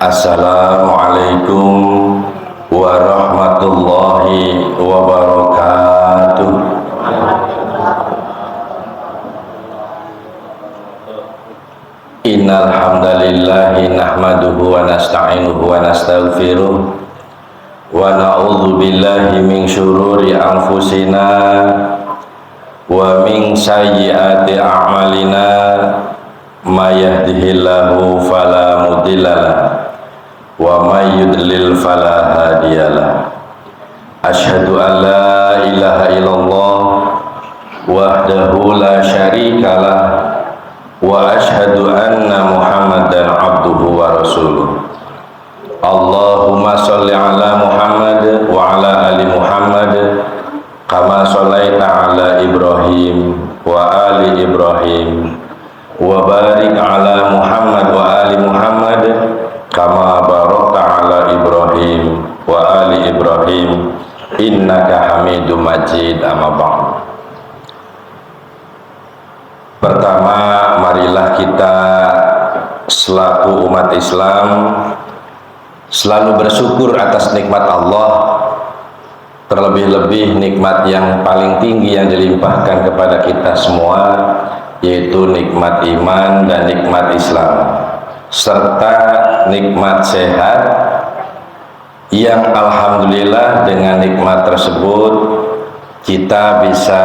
Assalamualaikum warahmatullahi wabarakatuh. Innal hamdalillahi nahmaduhu wa nasta'inuhu wa nastaghfiruh wa na'udzu billahi min syururi anfusina wa min sayyiati a'malina may yahdihillahu fala mudhillalah wa may yudlil fala hadiyalah. Asyhadu an la ilaha illallah wahdahu la syarikalah wa asyhadu anna Muhammadan abduhu wa rasuluh. Allahumma sholli ala Muhammad wa ala ali Muhammad kama shallaita ala Ibrahim wa ali Ibrahim wa barik ala Muhammad wa ali Muhammad kama barakta ala Ibrahim wa ali Ibrahim innaka Hamidum Majid. Amma ba'd. Pertama, marilah kita selaku umat Islam selalu bersyukur atas nikmat Allah, terlebih-lebih nikmat yang paling tinggi yang dilimpahkan kepada kita semua, yaitu nikmat iman dan nikmat Islam, serta nikmat sehat yang alhamdulillah dengan nikmat tersebut kita bisa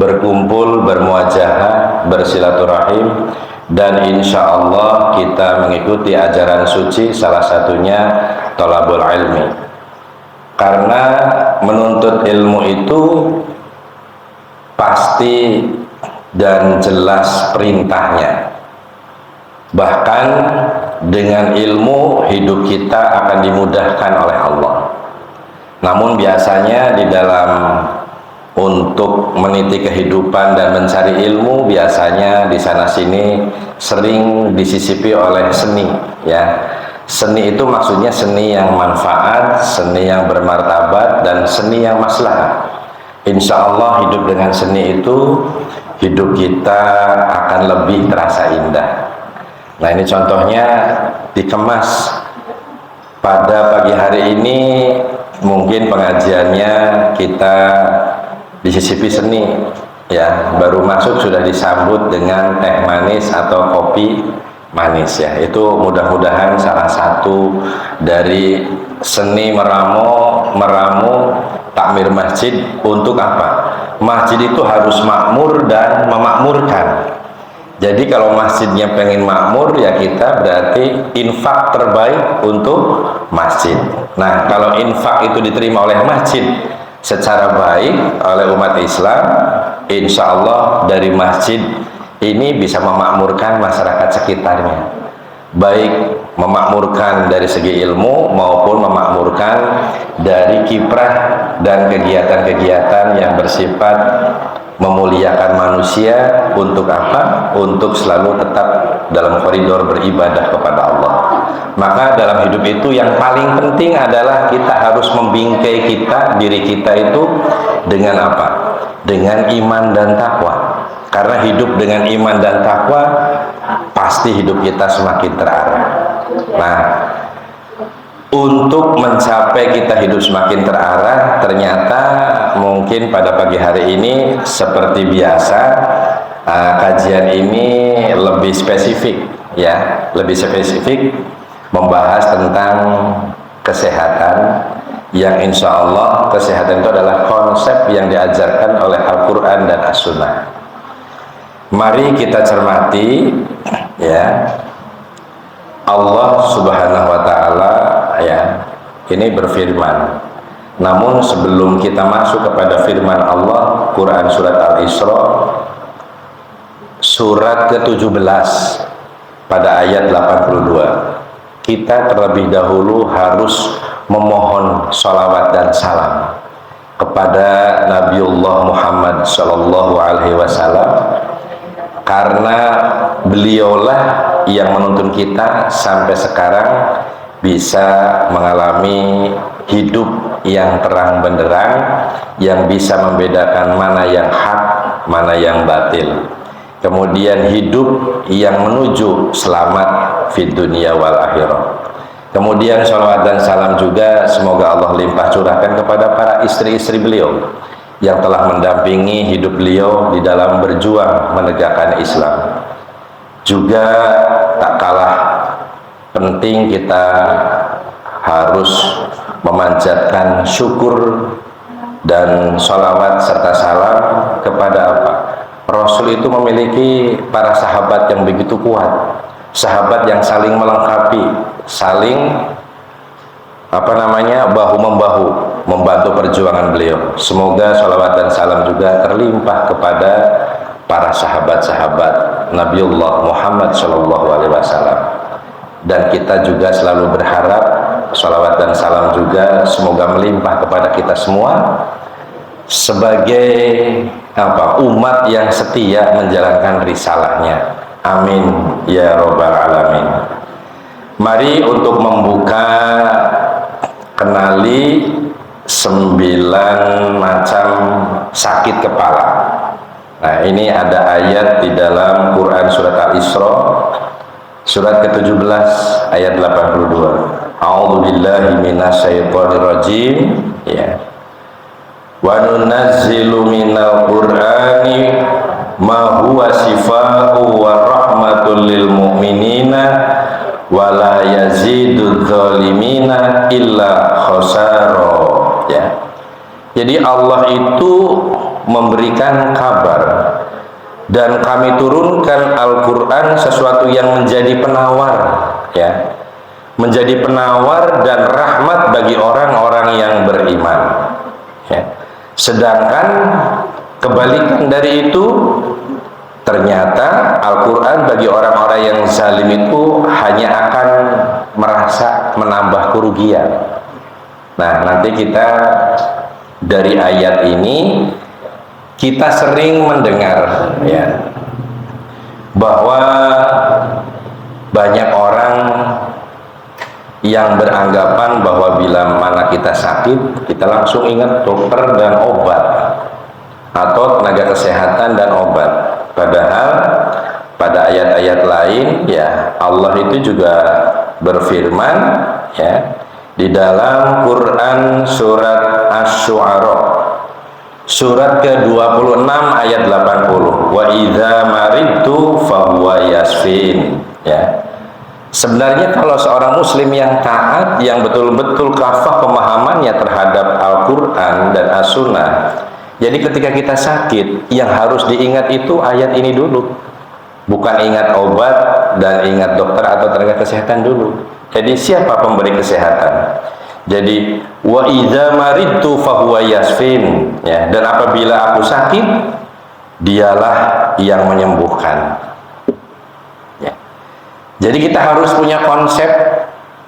berkumpul, bermuajahah, bersilaturahim, dan insya Allah kita mengikuti ajaran suci, salah satunya thalabul ilmi. Karena menuntut ilmu itu pasti dan jelas perintahnya. Bahkan dengan ilmu hidup kita akan dimudahkan oleh Allah. Namun biasanya di dalam untuk meniti kehidupan dan mencari ilmu, biasanya di sana sini sering disisipi oleh seni, ya. Seni itu maksudnya seni yang manfaat, seni yang bermartabat, dan seni yang maslahat. Insya Allah hidup dengan seni itu, hidup kita akan lebih terasa indah. Nah, ini contohnya dikemas pada pagi hari ini. Mungkin pengajiannya kita disisipi seni, ya. Baru masuk sudah disambut dengan teh manis atau kopi manis, ya. Itu mudah-mudahan salah satu dari seni meramu takmir masjid. Untuk apa? Masjid itu harus makmur dan memakmurkan. Jadi kalau masjidnya pengen makmur, ya kita berarti infak terbaik untuk masjid. Nah, kalau infak itu diterima oleh masjid secara baik oleh umat Islam, insya Allah dari masjid ini bisa memakmurkan masyarakat sekitarnya, baik memakmurkan dari segi ilmu maupun memakmurkan dari kiprah dan kegiatan-kegiatan yang bersifat memuliakan manusia. Untuk apa? Untuk selalu tetap dalam koridor beribadah kepada Allah. Maka dalam hidup itu yang paling penting adalah kita harus membingkai diri kita itu dengan apa? Dengan iman dan takwa. Karena hidup dengan iman dan takwa, pasti hidup kita semakin terarah. Nah, untuk mencapai kita hidup semakin terarah, ternyata mungkin pada pagi hari ini seperti biasa, kajian ini lebih spesifik, ya, lebih spesifik membahas tentang kesehatan, yang insya Allah kesehatan itu adalah konsep yang diajarkan oleh Al-Quran dan As-Sunnah. Mari kita cermati, ya. Allah Subhanahu wa Ta'ala, ya, ini berfirman. Namun sebelum kita masuk kepada firman Allah, Quran surat Al-Isra surat ke-17 pada ayat 82, kita terlebih dahulu harus memohon sholawat dan salam kepada Nabiullah Muhammad Sallallahu Alaihi Wasallam, karena beliaulah yang menuntun kita sampai sekarang bisa mengalami hidup yang terang benderang, yang bisa membedakan mana yang hak, mana yang batil. Kemudian hidup yang menuju selamat fid dunia wal akhirah. Kemudian sholawat dan salam juga semoga Allah limpah curahkan kepada para istri-istri beliau yang telah mendampingi hidup beliau di dalam berjuang menegakkan Islam. Juga tak kalah penting kita harus memanjatkan syukur dan sholawat serta salam kepada apa? Rasul itu memiliki para sahabat yang begitu kuat, sahabat yang saling melengkapi, saling bahu-membahu membantu perjuangan beliau. Semoga sholawat dan salam juga terlimpah kepada para sahabat-sahabat Nabiullah Muhammad SAW. Dan kita juga selalu berharap sholawat dan salam juga semoga melimpah kepada kita semua sebagai umat yang setia menjalankan risalahnya. Amin ya robbal alamin. Mari untuk membuka kenali 9 macam sakit kepala. Nah, ini ada ayat di dalam Quran surat Al-Isra surat ke-17 ayat 82. A'udzubillahi minasyaitonirrajim, ya. Wa nunazzilu minal qur'ani ma huwa shifaa'un wa rahmatul lil mu'minina wa la yazidudz zalimina illa khasara, ya. Jadi Allah itu memberikan kabar dan kami turunkan Al-Quran sesuatu yang menjadi penawar, ya, menjadi penawar dan rahmat bagi orang-orang yang beriman, ya. Sedangkan kebalikan dari itu, ternyata Al-Quran bagi orang-orang yang zalim itu hanya akan merasa menambah kerugian. Nah, nanti kita dari ayat ini kita sering mendengar, ya, bahwa banyak orang yang beranggapan bahwa bila mana kita sakit, kita langsung ingat dokter dan obat, atau tenaga kesehatan dan obat. Padahal pada ayat-ayat lain, ya, Allah itu juga berfirman, ya, di dalam Quran surat Asy-Syu'ara surat ke-26 ayat 80, wa idza maridtu fahuwa yasfin, ya. Sebenarnya kalau seorang muslim yang taat, yang betul-betul kafah pemahamannya terhadap Al-Quran dan As-Sunnah, jadi ketika kita sakit, yang harus diingat itu ayat ini dulu, bukan ingat obat dan ingat dokter atau tenaga kesehatan dulu. Jadi siapa pemberi kesehatan? Jadi wa idza maridtu fahuwa yasfin, ya, dan apabila aku sakit, dialah yang menyembuhkan. Jadi kita harus punya konsep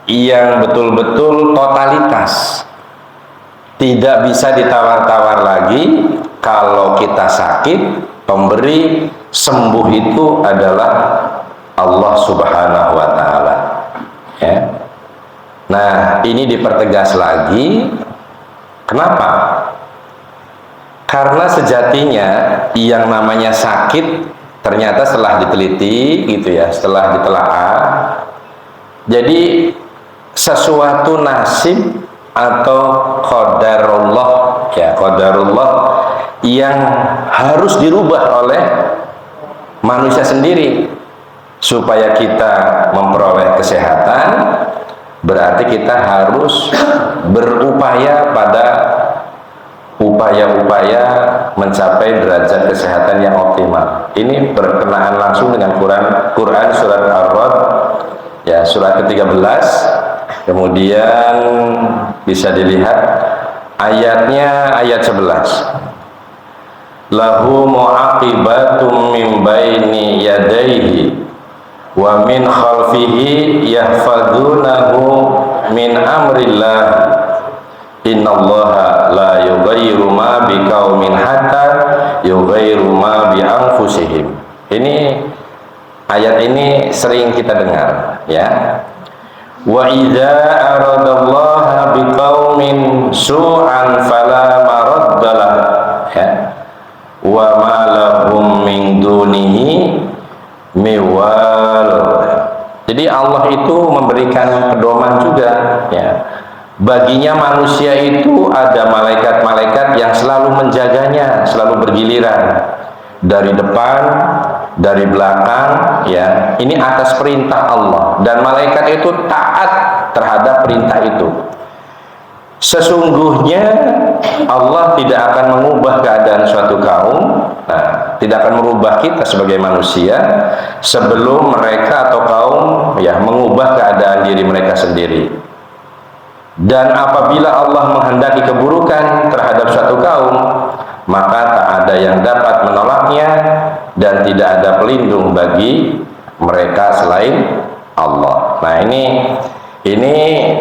yang betul-betul totalitas. Tidak bisa ditawar-tawar lagi. Kalau kita sakit, pemberi sembuh itu adalah Allah Subhanahu wa Ta'ala, ya. Nah, ini dipertegas lagi. Kenapa? Karena sejatinya yang namanya sakit ternyata setelah diteliti, gitu ya, setelah ditelaah, jadi sesuatu nasib atau qadarullah, ya, qadarullah yang harus dirubah oleh manusia sendiri supaya kita memperoleh kesehatan. Berarti kita harus berupaya pada upaya-upaya mencapai derajat kesehatan yang optimal. Ini berkenaan langsung dengan Quran surat Ar-Ra'd, ya, surat ke-13. Kemudian bisa dilihat ayatnya, ayat 11. Lahu mu'aqibatum min baini yadayhi wa min khalfihi yahfadunahu min amrillah innallaha la yughayyiru ma biqaumin hatta yughayyiru ma bi anfusihim. Ini ayat ini sering kita dengar, ya. Wa idza aradallaha biqaumin su'an fala maraddalah, ya, wa ma lahum min dunihi miwal. Jadi Jadi Allah itu memberikan pedoman juga, ya. Baginya manusia itu ada malaikat-malaikat yang selalu menjaganya, selalu bergiliran dari depan, dari belakang, ya. Ini atas perintah Allah, dan malaikat itu taat terhadap perintah itu. Sesungguhnya Allah tidak akan mengubah keadaan suatu kaum, tidak akan merubah kita sebagai manusia sebelum mereka atau kaum, ya, mengubah keadaan diri mereka sendiri. Dan apabila Allah menghendaki keburukan terhadap suatu kaum, maka tak ada yang dapat menolaknya dan tidak ada pelindung bagi mereka selain Allah. Nah, ini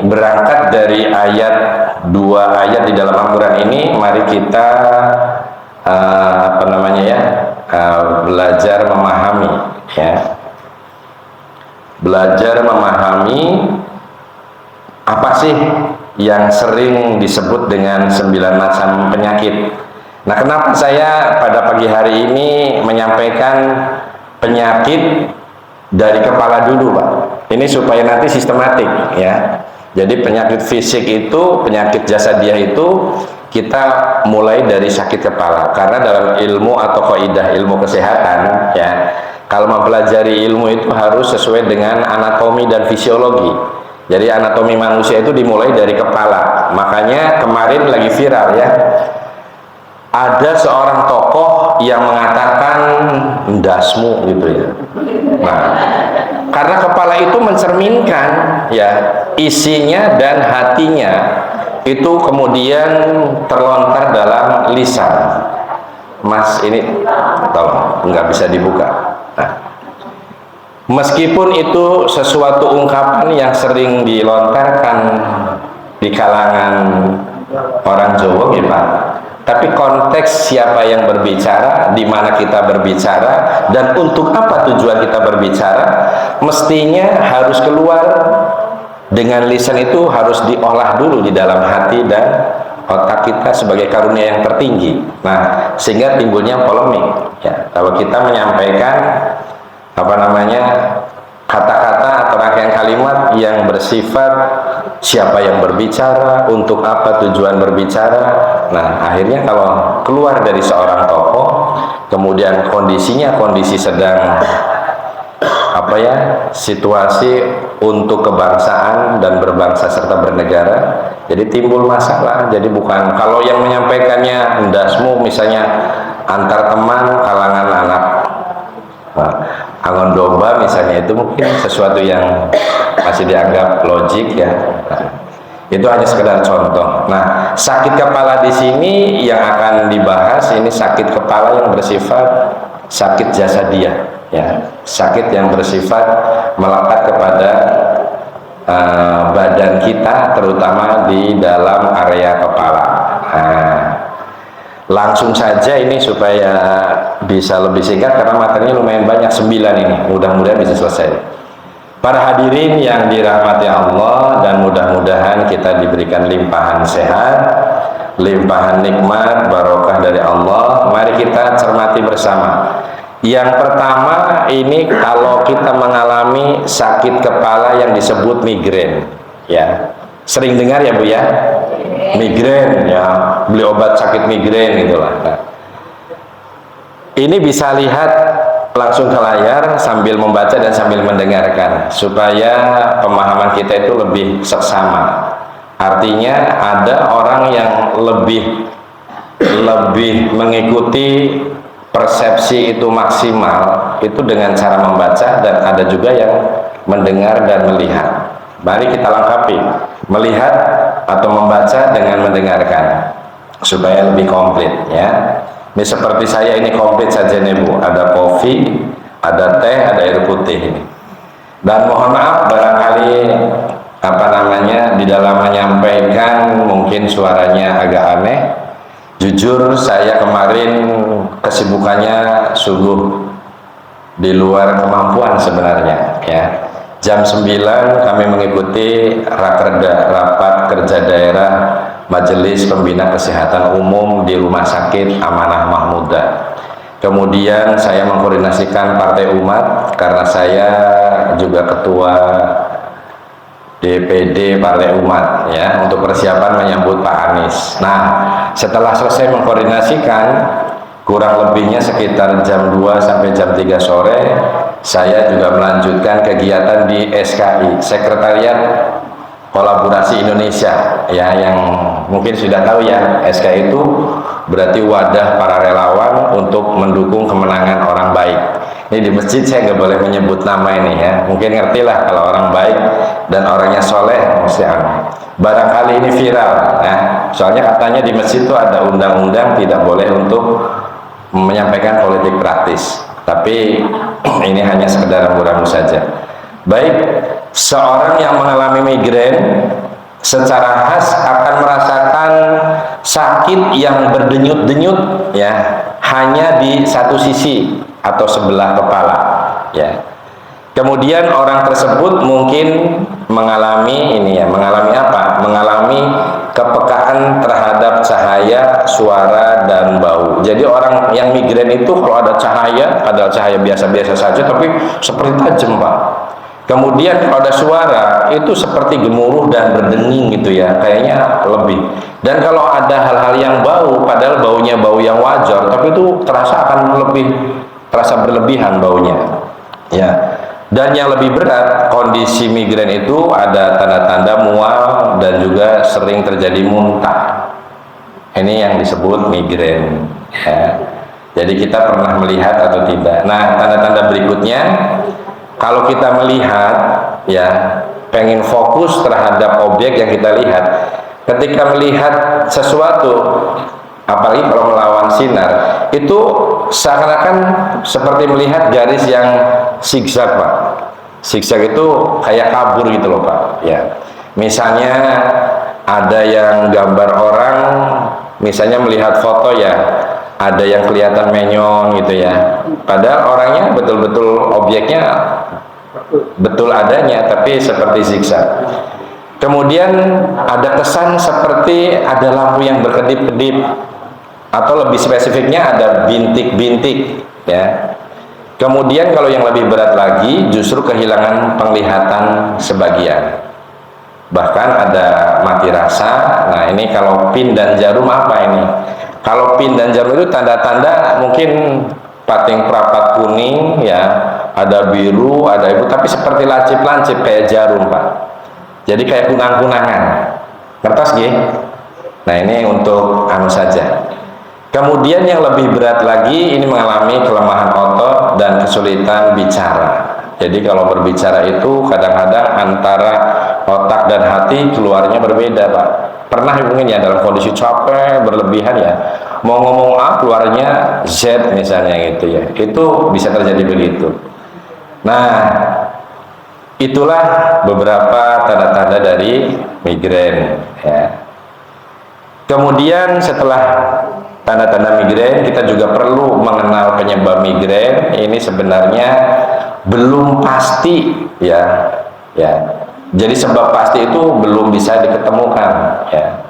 berangkat dari dua ayat di dalam Al-Quran ini. Mari kita belajar memahami, ya. Belajar memahami apa sih yang sering disebut dengan 9 macam penyakit. Nah, kenapa saya pada pagi hari ini menyampaikan penyakit dari kepala dulu, Pak? Ini supaya nanti sistematik, ya. Jadi penyakit fisik itu, penyakit jasadiah itu kita mulai dari sakit kepala. Karena dalam ilmu atau kaidah ilmu kesehatan, ya, kalau mempelajari ilmu itu harus sesuai dengan anatomi dan fisiologi. Jadi anatomi manusia itu dimulai dari kepala. Makanya kemarin lagi viral, ya, ada seorang tokoh yang mengatakan ndasmu, gitu, ya. Nah, karena kepala itu mencerminkan, ya, isinya dan hatinya itu kemudian terlontar dalam lisan. Mas, ini tolong, nggak bisa dibuka. Nah, meskipun itu sesuatu ungkapan yang sering dilontarkan di kalangan orang Jawa, ya, Pak, tapi konteks siapa yang berbicara, di mana kita berbicara, dan untuk apa tujuan kita berbicara, mestinya harus keluar dengan lisan itu, harus diolah dulu di dalam hati dan otak kita sebagai karunia yang tertinggi. Nah, sehingga timbulnya polemik, ya. Kalau kita menyampaikan kata-kata atau rangkaian kalimat yang bersifat siapa yang berbicara, untuk apa tujuan berbicara. Nah, akhirnya kalau keluar dari seorang tokoh, kemudian kondisinya kondisi sedang situasi untuk kebangsaan dan berbangsa serta bernegara, jadi timbul masalah. Jadi bukan kalau yang menyampaikannya ndasmu misalnya antar teman kalangan anak angon domba misalnya, itu mungkin sesuatu yang masih dianggap logik, ya. Itu hanya sekedar contoh. Nah, sakit kepala di sini yang akan dibahas ini sakit kepala yang bersifat sakit jasadiah, ya. Sakit yang bersifat melekat kepada badan kita, terutama di dalam area kepala. Nah, langsung saja ini supaya bisa lebih singkat karena materinya lumayan banyak, 9 ini, mudah-mudahan bisa selesai. Para hadirin yang dirahmati Allah, dan mudah-mudahan kita diberikan limpahan sehat, limpahan nikmat, barokah dari Allah. Mari kita cermati bersama. Yang pertama ini, kalau kita mengalami sakit kepala yang disebut migrain, ya. Sering dengar, ya, Bu, ya? Migrain, ya, beli obat sakit migrain, itulah. Nah, ini bisa lihat langsung ke layar sambil membaca dan sambil mendengarkan supaya pemahaman kita itu lebih seksama. Artinya ada orang yang lebih mengikuti persepsi itu maksimal itu dengan cara membaca, dan ada juga yang mendengar dan melihat. Mari kita lengkapi, melihat atau membaca dengan mendengarkan supaya lebih komplit, ya. Ini seperti saya ini komplit saja nih, Bu. Ada kopi, ada teh, ada air putih ini. Dan mohon maaf barangkali di dalam menyampaikan mungkin suaranya agak aneh. Jujur saya kemarin kesibukannya sungguh di luar kemampuan sebenarnya, ya. Jam 9 kami mengikuti rakerda, rapat kerja daerah Majelis Pembina Kesehatan Umum di Rumah Sakit Amanah Mahmudah. Kemudian saya mengkoordinasikan Partai Umat karena saya juga ketua DPD Partai Umat ya, untuk persiapan menyambut Pak Anies. Nah, setelah selesai mengkoordinasikan, kurang lebihnya sekitar jam 2 sampai jam 3 sore, saya juga melanjutkan kegiatan di SKI, Sekretariat Kolaborasi Indonesia ya, yang mungkin sudah tahu ya, SKI itu berarti wadah para relawan untuk mendukung kemenangan orang baik. Ini di masjid saya nggak boleh menyebut nama ini ya, mungkin ngerti lah kalau orang baik dan orangnya soleh mesti barangkali ini viral ya, soalnya katanya di masjid itu ada undang-undang tidak boleh untuk menyampaikan politik praktis, tapi ini hanya sekedar rambu-rambu saja. Baik, seorang yang mengalami migrain secara khas akan merasakan sakit yang berdenyut-denyut ya, hanya di satu sisi atau sebelah kepala ya. Kemudian orang tersebut mungkin mengalami ini ya, mengalami apa? Mengalami kepekaan terhadap cahaya, suara, dan bau. Jadi orang yang migrain itu kalau ada cahaya, padahal cahaya biasa-biasa saja tapi seperti tajam, Pak. Kemudian kalau ada suara itu seperti gemuruh dan berdenging gitu ya, kayaknya lebih. Dan kalau ada hal-hal yang bau, padahal baunya bau yang wajar, tapi itu terasa akan lebih terasa berlebihan baunya. Ya. Dan yang lebih berat, kondisi migrain itu ada tanda-tanda mual dan juga sering terjadi muntah. Ini yang disebut migrain. Ya. Jadi kita pernah melihat atau tidak. Nah, tanda-tanda berikutnya, kalau kita melihat ya, pengen fokus terhadap objek yang kita lihat, ketika melihat sesuatu, apalagi kalau melawan sinar, itu seakan-akan seperti melihat garis yang zigzag, Pak. Zigzag itu kayak kabur gitu loh, Pak ya. Misalnya ada yang gambar orang, misalnya melihat foto ya, ada yang kelihatan menyon gitu ya, padahal orangnya betul-betul objeknya betul adanya, tapi seperti zigzag. Kemudian ada kesan seperti ada lampu yang berkedip-kedip, atau lebih spesifiknya ada bintik-bintik ya. Kemudian kalau yang lebih berat lagi, justru kehilangan penglihatan sebagian, bahkan ada mati rasa. Nah, ini kalau pin dan jarum apa ini? Kalau pin dan jarum itu tanda-tanda mungkin pating perapat kuning ya, ada biru, ada itu, tapi seperti lancip-lancip kayak jarum, Pak. Jadi kayak kunang-kunangan. Kertas G. Nah, ini untuk anu saja. Kemudian yang lebih berat lagi, ini mengalami kelemahan otot dan kesulitan bicara. Jadi kalau berbicara itu kadang-kadang antara otak dan hati keluarnya berbeda, Pak. Pernah mungkin ya dalam kondisi capek berlebihan ya, mau ngomong A keluarnya Z misalnya gitu ya, itu bisa terjadi begitu. Nah, itulah beberapa tanda-tanda dari migrain ya. Kemudian setelah tanda-tanda migrain, kita juga perlu mengenal penyebab migrain. Ini sebenarnya belum pasti ya. Jadi sebab pasti itu belum bisa diketemukan ya.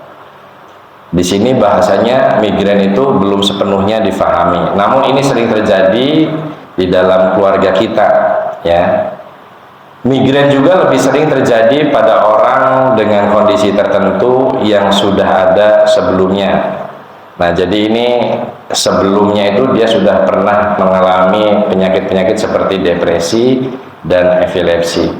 Di sini bahasanya migrain itu belum sepenuhnya difahami. Namun ini sering terjadi di dalam keluarga kita ya. Migrain juga lebih sering terjadi pada orang dengan kondisi tertentu yang sudah ada sebelumnya. Nah, jadi ini sebelumnya itu dia sudah pernah mengalami penyakit-penyakit seperti depresi dan epilepsi.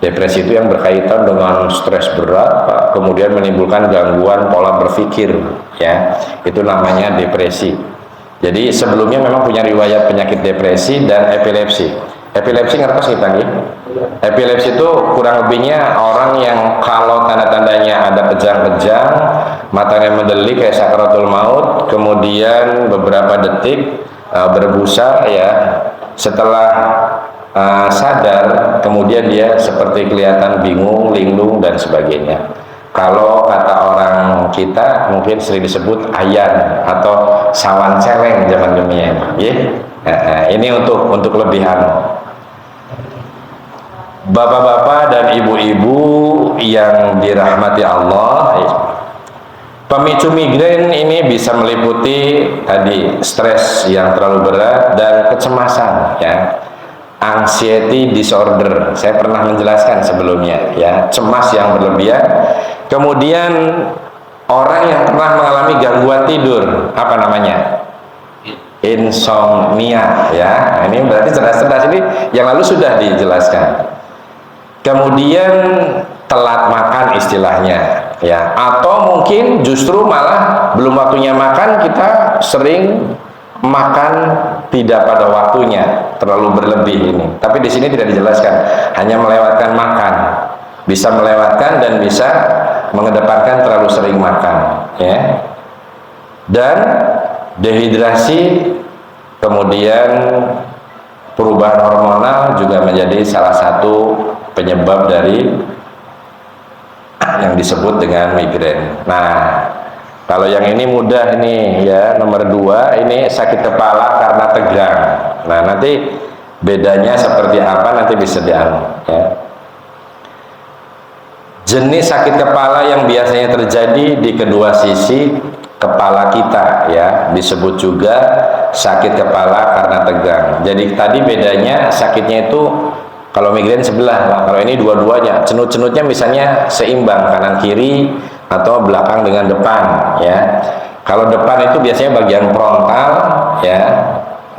Depresi itu yang berkaitan dengan stres berat, Pak, kemudian menimbulkan gangguan pola berpikir, ya. Itu namanya depresi. Jadi sebelumnya memang punya riwayat penyakit depresi dan epilepsi. Epilepsi ngertos kita nih? Epilepsi itu kurang lebihnya orang yang kalau tanda-tandanya ada kejang-kejang, matanya mendelik kayak sakaratul maut, kemudian beberapa detik berbusa ya, setelah sadar, kemudian dia seperti kelihatan bingung, linglung dan sebagainya. Kalau kata orang kita mungkin sering disebut ayan atau sawan celeng zaman demikian, ya. Nah, ini untuk lebihan. Bapak-bapak dan ibu-ibu yang dirahmati Allah, Pemicu migrain ini bisa meliputi tadi stres yang terlalu berat dan kecemasan, ya. Anxiety disorder, saya pernah menjelaskan sebelumnya, ya, cemas yang berlebihan. Kemudian orang yang pernah mengalami gangguan tidur, apa namanya? Insomnia, ya. Nah, ini berarti cerdas-cerdas, ini yang lalu sudah dijelaskan. Kemudian telat makan istilahnya, ya, atau mungkin justru malah belum waktunya makan, kita sering makan tidak pada waktunya, terlalu berlebih ini. Tapi di sini tidak dijelaskan, hanya melewatkan makan, bisa melewatkan dan bisa mengedepankan terlalu sering makan, ya. Dan dehidrasi, kemudian perubahan hormonal juga menjadi salah satu penyebab dari yang disebut dengan migrain. Nah, kalau yang ini mudah nih, ya, nomor 2 ini sakit kepala karena tegang. Nah, nanti bedanya seperti apa nanti bisa dianu, ya. Jenis sakit kepala yang biasanya terjadi di kedua sisi kepala kita, ya, disebut juga sakit kepala karena tegang. Jadi tadi bedanya sakitnya itu kalau migrain sebelah, kalau ini dua-duanya. Cenut-cenutnya misalnya seimbang kanan kiri atau belakang dengan depan, ya. Kalau depan itu biasanya bagian frontal, ya.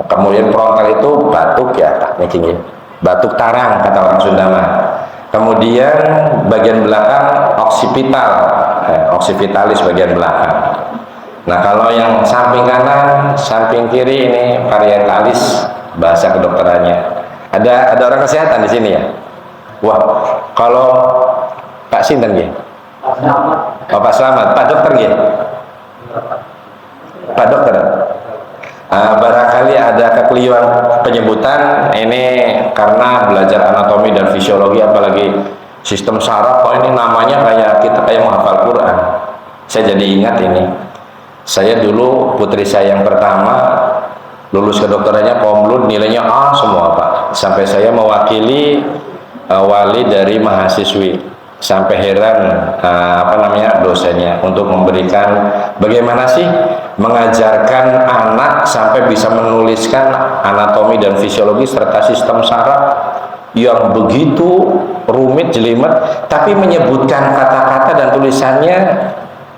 Kemudian frontal itu batuk, ya, batuk tarang kata orang Sunda mah. Kemudian bagian belakang oksipital, oksipitalis bagian belakang. Nah, kalau yang samping kanan, samping kiri ini parietalis bahasa kedokterannya. Ada orang kesehatan di sini, ya. Wah, kalau Pak Sinten ya? Oh, Pak Slamet, Pak Dokter ya? Pak Dokter. Barangkali ada kekeliruan penyebutan ini karena belajar anatomi dan fisiologi, apalagi sistem saraf. Kok ini namanya kayak kita kayak menghafal Quran. Saya jadi ingat ini. Saya dulu putri saya yang pertama lulus kedokterannya Komlud, nilainya A semua, Pak. Sampai saya mewakili wali dari mahasiswi, sampai heran dosennya untuk memberikan bagaimana sih mengajarkan anak sampai bisa menuliskan anatomi dan fisiologi serta sistem saraf yang begitu rumit jelimet, tapi menyebutkan kata-kata dan tulisannya,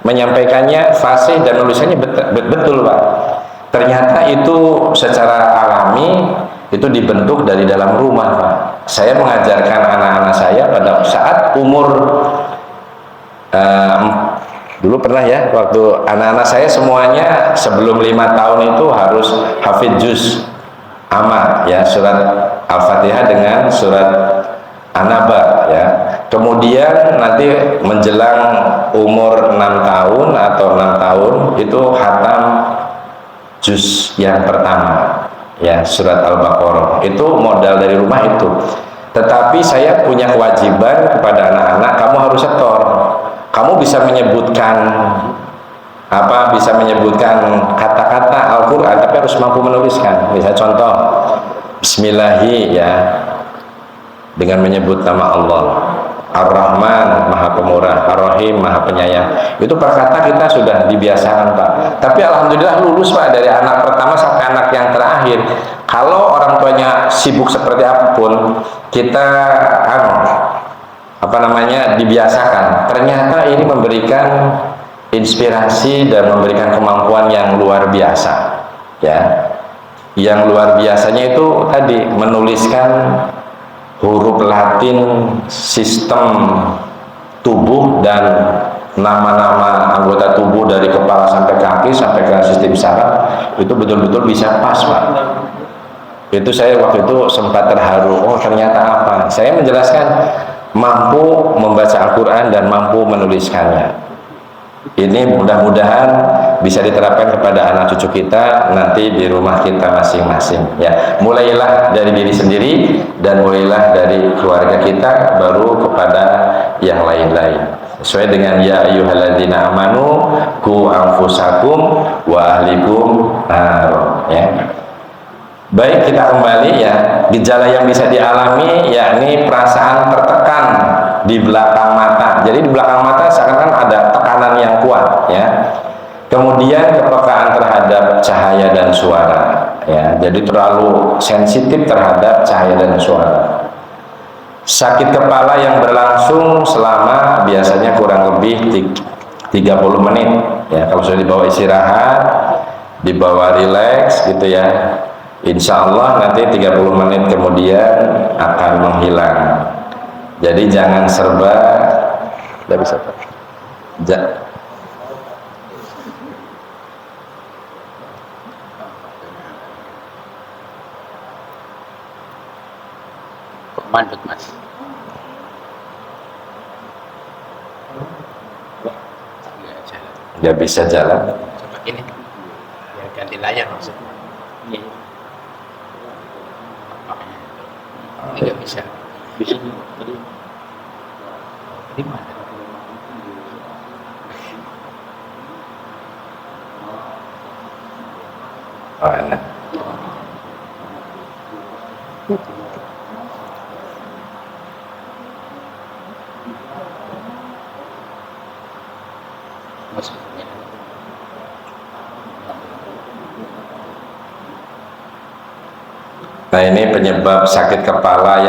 menyampaikannya fasih dan tulisannya betul, Pak. Ternyata itu secara alami itu dibentuk dari dalam rumah, Pak. Saya mengajarkan anak-anak saya pada saat umur dulu pernah, ya, waktu anak-anak saya semuanya sebelum 5 tahun itu harus hafidz juz amma, ya, surat Al-Fatihah dengan surat An-Naba, ya. Kemudian nanti menjelang umur 6 tahun atau 6 tahun itu khatam juz yang pertama, ya, surat Al-Baqarah. Itu modal dari rumah itu. Tetapi saya punya kewajiban kepada anak-anak, kamu harus setor. Kamu bisa menyebutkan bisa menyebutkan kata-kata Al-Qur'an, tapi harus mampu menuliskan. Misalnya contoh Bismillahi, ya, dengan menyebut nama Allah. Ar-Rahman, Maha Pemurah, Ar-Rahim, Maha Penyayang. Itu per kata kita sudah dibiasakan, Pak. Tapi alhamdulillah lulus, Pak, dari anak pertama sampai anak yang terakhir. Kalau orang tuanya sibuk seperti apapun, kita dibiasakan. Ternyata ini memberikan inspirasi dan memberikan kemampuan yang luar biasa, ya. Yang luar biasanya itu tadi menuliskan huruf Latin, sistem tubuh dan nama-nama anggota tubuh dari kepala sampai kaki sampai ke sistem saraf, itu betul-betul bisa pas, Pak. Itu saya waktu itu sempat terharu. Oh, ternyata apa? Saya menjelaskan mampu membaca Al-Quran dan mampu menuliskannya. Ini mudah-mudahan bisa diterapkan kepada anak cucu kita nanti di rumah kita masing-masing, ya. Mulailah dari diri sendiri dan mulailah dari keluarga kita, baru kepada yang lain-lain. Sesuai dengan ya ayyuhalladzina amanu qu anfusakum wa ahlikum nar, ya. Baik, kita kembali, ya. Gejala yang bisa dialami yakni perasaan tertekan di belakang mata, jadi di belakang mata seakan-akan ada tekanan yang kuat ya. Kemudian kepekaan terhadap cahaya dan suara ya, jadi terlalu sensitif terhadap cahaya dan suara. Sakit kepala yang berlangsung selama biasanya kurang lebih 30 menit ya. Kalau sudah dibawa istirahat, dibawa rileks gitu ya, insya Allah nanti 30 menit kemudian akan menghilang. Jadi jangan serba tidak bisa mandut mas. nggak bisa jalan. Coba ini ya, ganti layar maksudnya. Ini nggak bisa. Bisa tadi. Di mana? Oh, enak. Nah, ini penyebab sakit kepala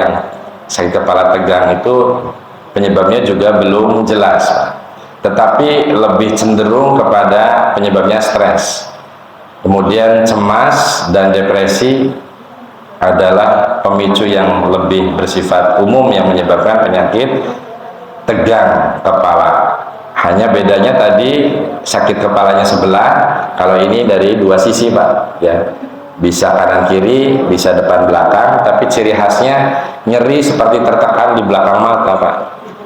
tegang itu penyebabnya juga belum jelas, Pak. Tetapi lebih cenderung kepada penyebabnya stres. Kemudian cemas dan depresi adalah pemicu yang lebih bersifat umum yang menyebabkan penyakit tegang kepala. Hanya bedanya tadi sakit kepalanya sebelah, kalau ini dari dua sisi, Pak ya. Bisa kanan kiri, bisa depan belakang, tapi ciri khasnya nyeri seperti tertekan di belakang mata, Pak.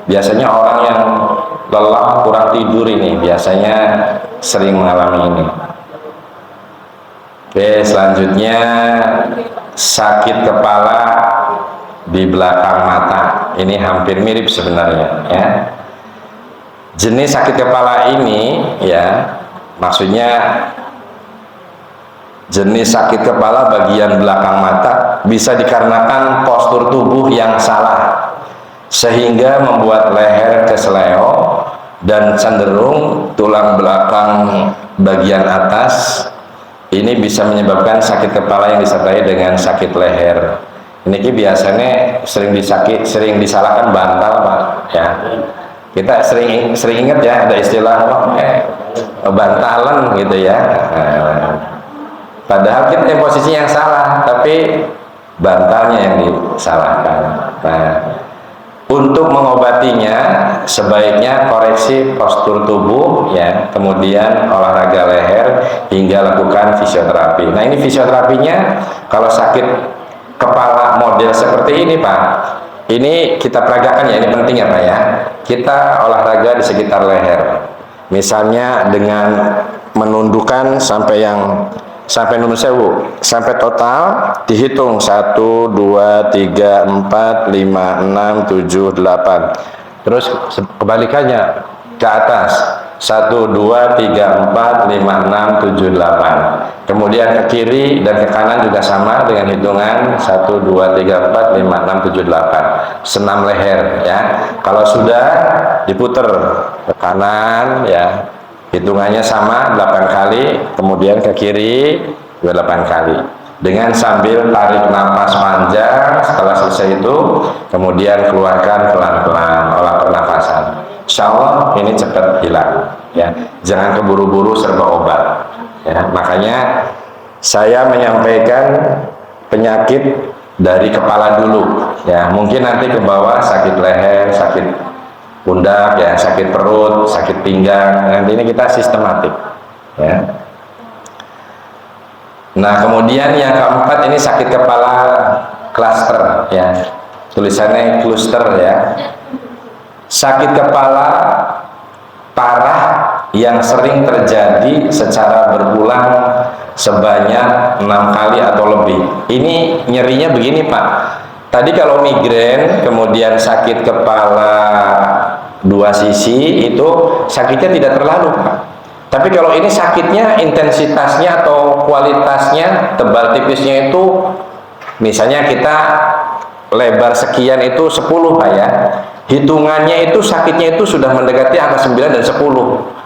Biasanya orang yang lelah, kurang tidur ini biasanya sering mengalami ini. Oke, selanjutnya sakit kepala di belakang mata. Ini hampir mirip sebenarnya ya. Jenis sakit kepala ini ya, maksudnya jenis sakit kepala bagian belakang mata bisa dikarenakan postur tubuh yang salah sehingga membuat leher kesleo dan cenderung tulang belakang bagian atas. Ini bisa menyebabkan sakit kepala yang disertai dengan sakit leher. Ini biasanya sering disalahkan bantal, Pak ya. Kita sering ingat ya, ada istilah bantalan gitu ya. Padahal kita yang posisi yang salah, tapi bantalnya yang disalahkan. Nah, untuk mengobatinya sebaiknya koreksi postur tubuh ya, kemudian olahraga leher hingga lakukan fisioterapi. Nah, ini fisioterapinya kalau sakit kepala model seperti ini, Pak. Ini kita peragakan ya, ini penting ya, Pak ya. Kita olahraga di sekitar leher. Misalnya dengan menundukkan sampai nunuk sewu, sampai total dihitung 1, 2, 3, 4, 5, 6, 7, 8. Terus kebalikannya ke atas 1, 2, 3, 4, 5, 6, 7, 8. Kemudian ke kiri dan ke kanan juga sama dengan hitungan 1, 2, 3, 4, 5, 6, 7, 8. Senam leher ya. Kalau sudah diputer ke kanan ya, hitungannya sama 8 kali, kemudian ke kiri juga 8 kali. Dengan sambil tarik napas panjang, setelah selesai itu kemudian keluarkan pelan-pelan, olah pernafasan. Insya Allah ini cepat hilang ya. Jangan keburu-buru serba obat ya. Makanya saya menyampaikan penyakit dari kepala dulu ya. Mungkin nanti ke bawah sakit leher, sakit pundak ya, sakit perut, sakit pinggang. Nanti ini kita sistematik ya. Nah, kemudian yang keempat ini sakit kepala klaster ya. Tulisannya cluster ya. Sakit kepala parah yang sering terjadi secara berulang sebanyak 6 kali atau lebih. Ini nyerinya begini, Pak. Tadi kalau migrain kemudian sakit kepala dua sisi itu sakitnya tidak terlalu, Pak. Tapi kalau ini sakitnya intensitasnya atau kualitasnya, tebal tipisnya itu misalnya kita lebar sekian itu 10, Pak ya. hitungannya itu sakitnya itu sudah mendekati angka 9 dan 10.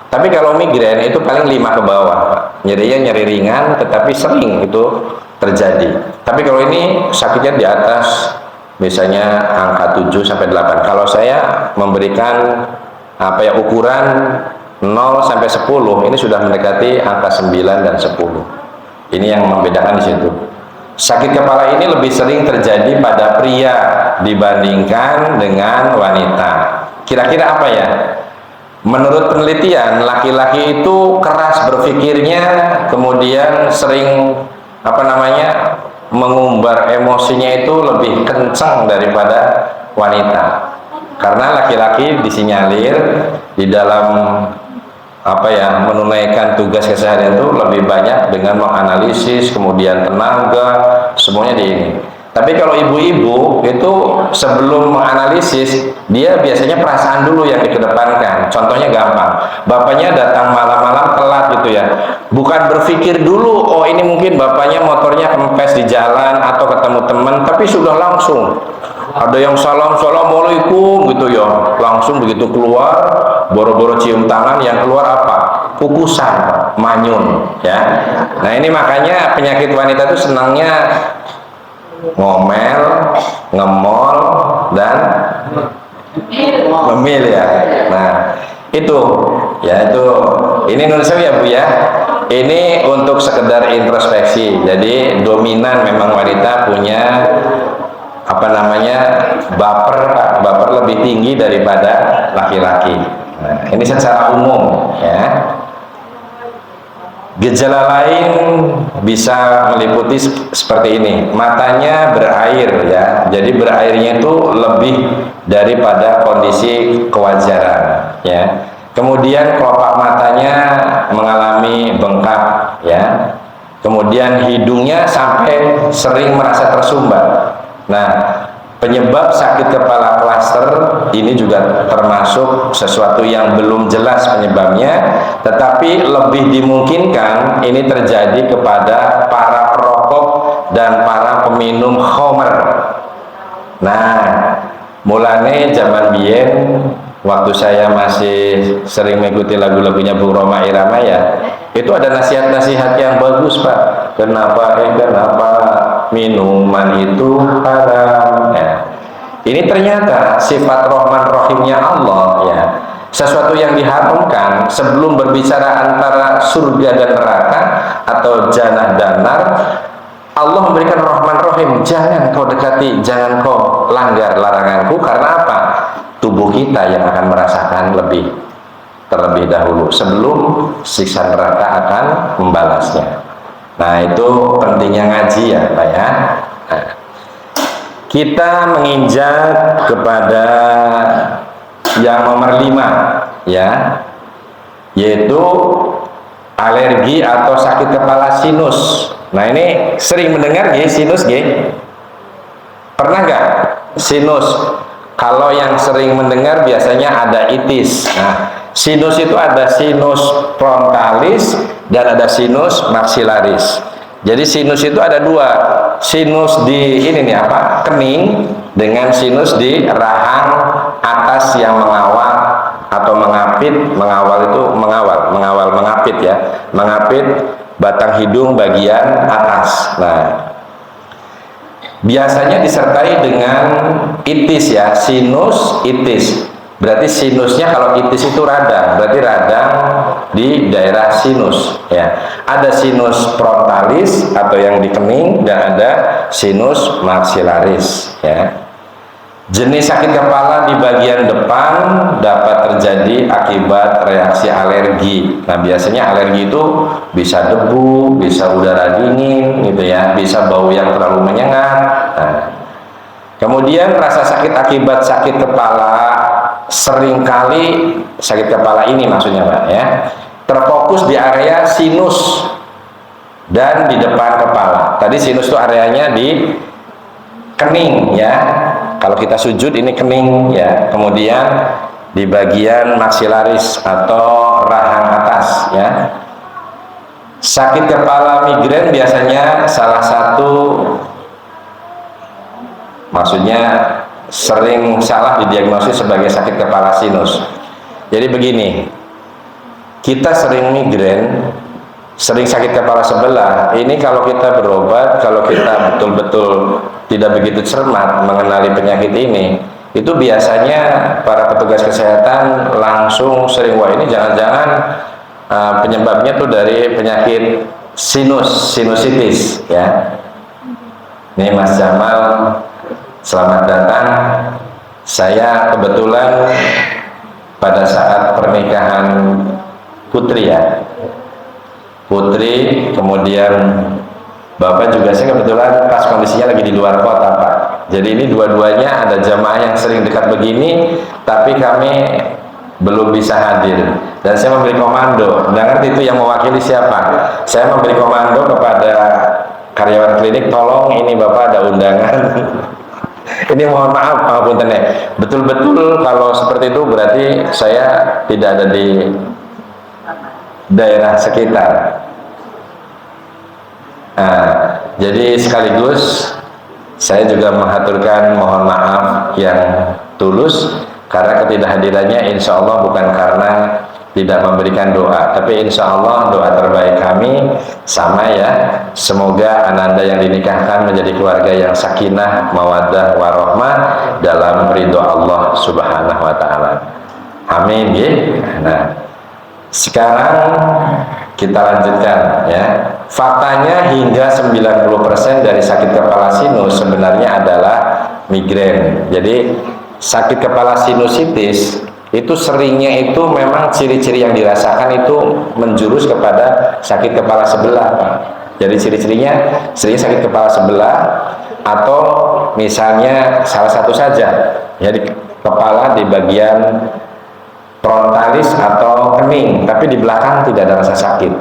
Tapi kalau migrain itu paling 5 ke bawah, Pak. Nyerinya nyeri ringan tetapi sering itu terjadi. Tapi kalau ini sakitnya di atas misalnya angka 7 sampai 8. Kalau saya memberikan ukuran 0 sampai 10, ini sudah mendekati angka 9 dan 10. Ini yang membedakan di situ. Sakit kepala ini lebih sering terjadi pada pria dibandingkan dengan wanita. Kira-kira apa ya? Menurut penelitian, laki-laki itu keras berpikirnya, kemudian sering mengumbar emosinya itu lebih kencang daripada wanita. Karena laki-laki disinyalir di dalam menunaikan tugas keseharian itu lebih banyak dengan menganalisis, kemudian tenaga, semuanya di ini. Tapi kalau ibu-ibu itu sebelum menganalisis, dia biasanya perasaan dulu yang dikedepankan. Contohnya gampang, bapaknya datang malam-malam telat gitu ya, bukan berpikir dulu, oh ini mungkin bapaknya motornya kempes di jalan atau ketemu teman, tapi sudah langsung ada yang assalamualaikum gitu ya, langsung begitu keluar, boro-boro cium tangan, yang keluar apa? Kukusan, manyun ya. Nah ini makanya penyakit wanita itu senangnya ngomel, ngemol, dan ngemil ya. Nah itu ini Indonesia ya Bu ya. Ini untuk sekedar introspeksi. Jadi dominan memang wanita punya baper lebih tinggi daripada laki-laki. Nah, ini secara umum ya. Gejala lain bisa meliputi seperti ini, matanya berair ya, jadi berairnya itu lebih daripada kondisi kewajaran ya. Kemudian kelopak matanya mengalami bengkak ya. Kemudian hidungnya sampai sering merasa tersumbat. Nah, penyebab sakit kepala klaster ini juga termasuk sesuatu yang belum jelas penyebabnya, tetapi lebih dimungkinkan ini terjadi kepada para perokok dan para peminum khamr. Nah, mulane zaman biyen waktu saya masih sering mengikuti lagu-lagunya Bu Roma Irama ya, itu ada nasihat-nasihat yang bagus Pak. Kenapa minuman itu haram ya. Ini ternyata sifat Rahman Rahimnya Allah ya. Sesuatu yang diharamkan sebelum berbicara antara surga dan neraka atau jannah dan nar, Allah memberikan Rahman Rahim, jangan kau dekati, jangan kau langgar laranganku. Karena apa? Tubuh kita yang akan merasakan terlebih dahulu sebelum siksa neraka akan membalasnya. Nah itu pentingnya ngaji ya Pak ya. Nah, kita menginjak kepada yang nomor 5 ya, yaitu alergi atau sakit kepala sinus. Nah ini sering mendengar sinus pernah nggak sinus? Kalau yang sering mendengar biasanya ada itis. Nah sinus itu ada sinus frontalis dan ada sinus maxillaris. Jadi sinus itu ada dua, sinus di kening dengan sinus di rahang atas yang mengawal atau mengapit. Mengapit ya, mengapit batang hidung bagian atas. Nah biasanya disertai dengan itis ya, sinus itis. Berarti sinusnya kalau itis itu radang, berarti radang di daerah sinus ya. Ada sinus frontalis atau yang di kening dan ada sinus maxillaris ya. Jenis sakit kepala di bagian depan dapat terjadi akibat reaksi alergi. Nah biasanya alergi itu bisa debu, bisa udara dingin gitu ya, bisa bau yang terlalu menyengat. Nah, kemudian rasa sakit akibat sakit kepala seringkali sakit kepala ini maksudnya Pak ya, terfokus di area sinus dan di depan kepala. Tadi sinus itu areanya di kening ya, kalau kita sujud ini kening ya. Kemudian di bagian maxillaris atau rahang atas ya. Sakit kepala migrain biasanya salah satu, maksudnya sering salah didiagnosis sebagai sakit kepala sinus. Jadi begini, kita sering migrain, sering sakit kepala sebelah. Ini kalau kita berobat, kalau kita betul-betul tidak begitu cermat mengenali penyakit ini, itu biasanya para petugas kesehatan langsung sering, wah ini jangan-jangan penyebabnya tuh dari penyakit sinusitis ya. Ini Mas Jamal, selamat datang. Saya kebetulan pada saat pernikahan Putri ya, Putri, kemudian Bapak juga, saya kebetulan pas kondisinya lagi di luar kota Pak. Jadi ini dua-duanya ada jamaah yang sering dekat begini, tapi kami belum bisa hadir. Dan saya memberi komando, dan itu yang mewakili siapa? Saya memberi komando kepada karyawan klinik, tolong ini Bapak ada undangan. Ini mohon maaf Pak Punten ya. Betul-betul kalau seperti itu berarti saya tidak ada di daerah sekitar. Nah, jadi sekaligus saya juga mengaturkan mohon maaf yang tulus karena ketidakhadirannya insya Allah bukan karena tidak memberikan doa, tapi insya Allah doa terbaik kami sama ya, semoga ananda yang dinikahkan menjadi keluarga yang sakinah, mawaddah, warahmah dalam ridho Allah subhanahu wa ta'ala. Amin ya. Nah, sekarang kita lanjutkan ya. Faktanya hingga 90% dari sakit kepala sinus sebenarnya adalah migrain. Jadi sakit kepala sinusitis itu seringnya itu memang ciri-ciri yang dirasakan itu menjurus kepada sakit kepala sebelah Pak. Jadi ciri-cirinya sering sakit kepala sebelah, atau misalnya salah satu saja, jadi kepala di bagian frontalis atau kening, tapi di belakang tidak ada rasa sakit.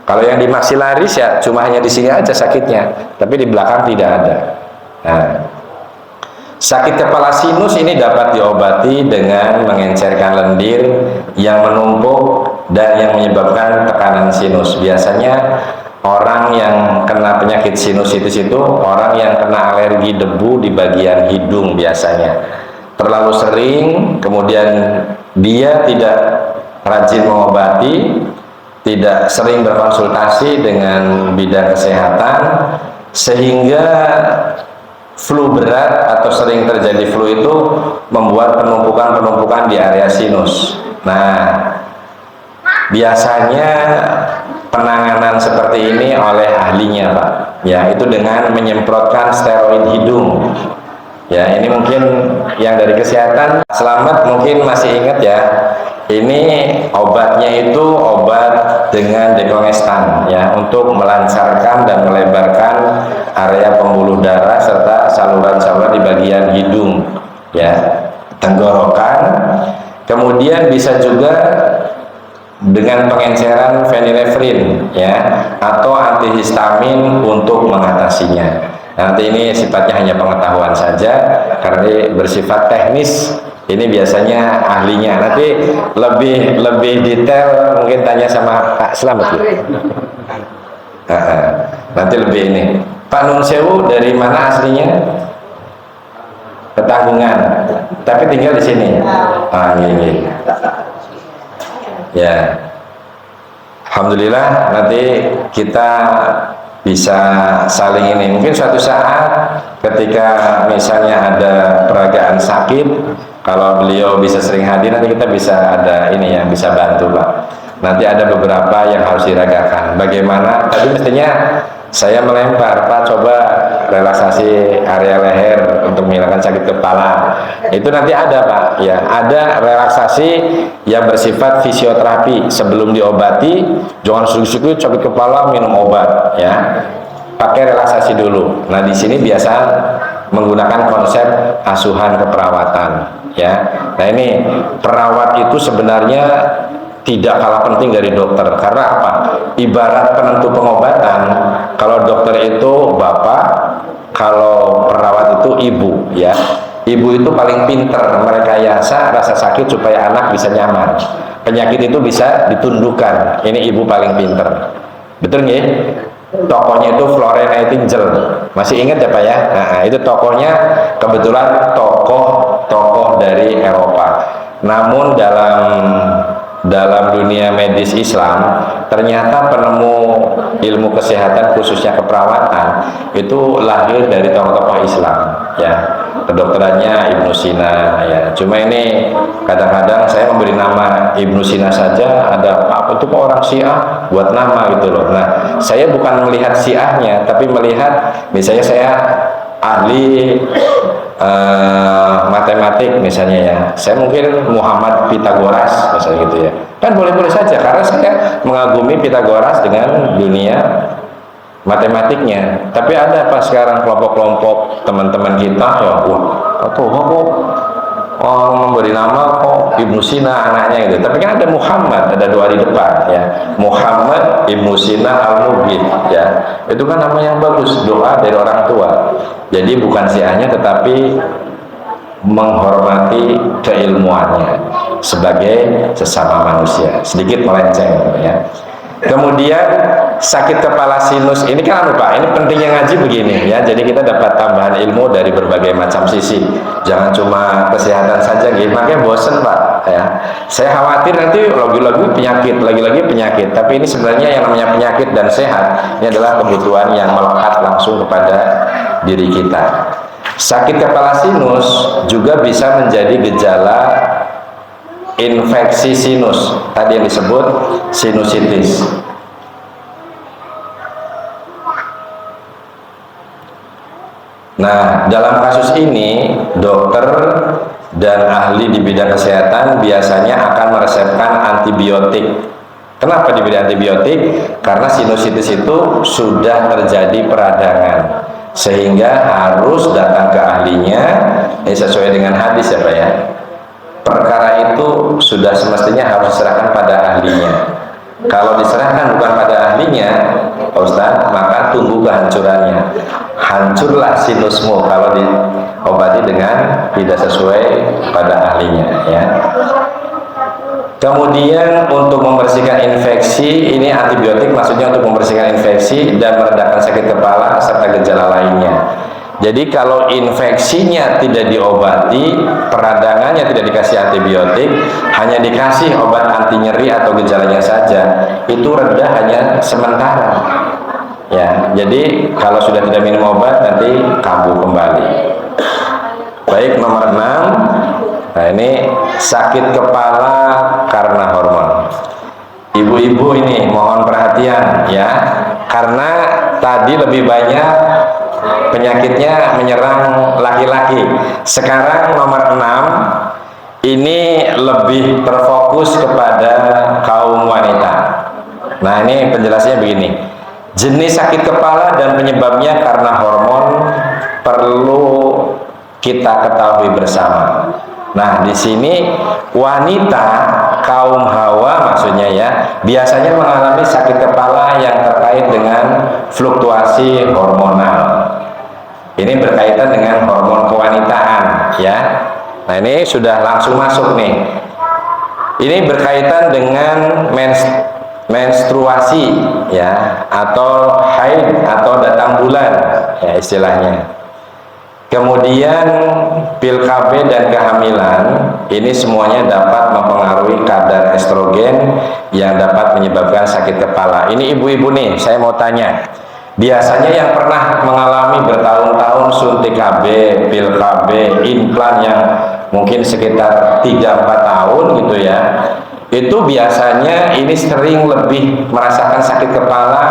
Kalau yang di maksilaris ya cuma hanya di sini aja sakitnya, tapi di belakang tidak ada. Nah, sakit kepala sinus ini dapat diobati dengan mengencerkan lendir yang menumpuk dan yang menyebabkan tekanan sinus. Biasanya orang yang kena penyakit sinusitis itu orang yang kena alergi debu di bagian hidung biasanya. Terlalu sering, kemudian dia tidak rajin mengobati, tidak sering berkonsultasi dengan bidang kesehatan, sehingga flu berat atau sering terjadi flu itu membuat penumpukan-penumpukan di area sinus. Nah, biasanya penanganan seperti ini oleh ahlinya Pak, ya itu dengan menyemprotkan steroid hidung. Ya, ini mungkin yang dari kesehatan. Selamat mungkin masih ingat ya, ini obatnya itu obat dengan dekongestan ya, untuk melancarkan dan melebarkan area pembuluh darah serta saluran-saluran di bagian hidung ya, tenggorokan. Kemudian bisa juga dengan pengenceran phenylephrine ya, atau antihistamin untuk mengatasinya. Nanti ini sifatnya hanya pengetahuan saja karena bersifat teknis. Ini biasanya ahlinya. Nanti lebih detail mungkin tanya sama Pak Slamet. Nanti lebih ini. Pak Nun Sewu dari mana aslinya? Ketanggungan. Tapi tinggal di sini. Ah, ini. Ya. Alhamdulillah nanti kita bisa saling ini. Mungkin suatu saat ketika misalnya ada peragaan sakit, kalau beliau bisa sering hadir, nanti kita bisa ada ini yang bisa bantu Pak. Nanti ada beberapa yang harus diragakan. Bagaimana? Tadi mestinya saya melempar, Pak coba relaksasi area leher untuk menghilangkan sakit kepala. Itu nanti ada Pak, ya ada relaksasi yang bersifat fisioterapi. Sebelum diobati, jangan suku-suku sakit kepala minum obat, ya. Pakai relaksasi dulu. Nah di sini biasa menggunakan konsep asuhan keperawatan, ya. Nah ini perawat itu sebenarnya tidak kalah penting dari dokter. Karena apa? Ibarat penentu pengobatan, kalau dokter itu bapak, kalau perawat itu ibu, ya. Ibu itu paling pinter merekayasa rasa sakit supaya anak bisa nyaman. Penyakit itu bisa ditundukkan. Ini ibu paling pinter. Betul nggih? Tokonya itu Florence Nightingale. Masih ingat ya Pak ya? Nah, itu tokohnya kebetulan tokoh dari Eropa. Namun dalam dunia medis Islam ternyata penemu ilmu kesehatan khususnya keperawatan itu lahir dari tokoh-tokoh Islam ya. Kedokterannya Ibnu Sina ya. Cuma ini kadang-kadang saya memberi nama Ibnu Sina saja, ada apa itu kok orang Syiah buat nama gitu loh. Nah, saya bukan melihat Syiahnya, tapi melihat misalnya saya ahli matematik misalnya ya, saya mungkin Muhammad Pitagoras misalnya gitu ya, kan boleh-boleh saja karena saya mengagumi Pitagoras dengan dunia matematiknya. Tapi ada apa sekarang kelompok-kelompok teman-teman kita ya, wah kok memberi nama kok Ibnu Sina anaknya gitu, tapi kan ada Muhammad, ada doa di depan ya, Muhammad Ibnu Sina Al-Mubin ya, itu kan nama yang bagus, doa dari orang tua. Jadi bukan Syiahnya tetapi menghormati keilmuannya sebagai sesama manusia, sedikit melenceng ya. Kemudian sakit kepala sinus ini kan Pak, ini pentingnya ngaji begini ya. Jadi kita dapat tambahan ilmu dari berbagai macam sisi. Jangan cuma kesehatan saja gitu. Makanya bosen Pak ya. Saya khawatir nanti lagi-lagi penyakit. Tapi ini sebenarnya yang namanya penyakit dan sehat ini adalah kebutuhan yang melekat langsung kepada diri kita. Sakit kepala sinus juga bisa menjadi gejala infeksi sinus, tadi yang disebut sinusitis. Nah, dalam kasus ini dokter dan ahli di bidang kesehatan biasanya akan meresepkan antibiotik. Kenapa diberi antibiotik? Karena sinusitis itu sudah terjadi peradangan, sehingga harus datang ke ahlinya. Ini sesuai dengan hadis ya Pak ya. Perkara itu sudah semestinya harus diserahkan pada ahlinya. Kalau diserahkan bukan pada ahlinya, Pak Ustadz, maka tunggu kehancurannya. Hancurlah sinusmu kalau diobati dengan tidak sesuai pada ahlinya ya. Kemudian untuk membersihkan infeksi, ini antibiotik maksudnya untuk membersihkan infeksi dan meredakan sakit kepala serta gejala lainnya. Jadi kalau infeksinya tidak diobati, peradangannya tidak dikasih antibiotik, hanya dikasih obat anti nyeri atau gejalanya saja, itu reda hanya sementara. Ya, jadi kalau sudah tidak minum obat nanti kambuh kembali. Baik, nomor 6. Nah, ini sakit kepala karena hormon. Ibu-ibu ini mohon perhatian ya, karena tadi lebih banyak penyakitnya menyerang laki-laki. Sekarang nomor 6 ini lebih terfokus kepada kaum wanita. Nah, ini penjelasannya begini. Jenis sakit kepala dan penyebabnya karena hormon perlu kita ketahui bersama. Nah, di sini wanita kaum Hawa maksudnya ya, biasanya mengalami sakit kepala yang terkait dengan fluktuasi hormonal. Ini berkaitan dengan hormon kewanitaan ya. Nah, ini sudah langsung masuk nih. Ini berkaitan dengan menstruasi ya, atau haid atau datang bulan ya istilahnya. Kemudian pil KB dan kehamilan, ini semuanya dapat mempengaruhi kadar estrogen yang dapat menyebabkan sakit kepala. Ini ibu-ibu nih, saya mau tanya, biasanya yang pernah mengalami bertahun-tahun suntik KB, pil KB, implan yang mungkin sekitar 3-4 tahun gitu ya, itu biasanya ini sering lebih merasakan sakit kepala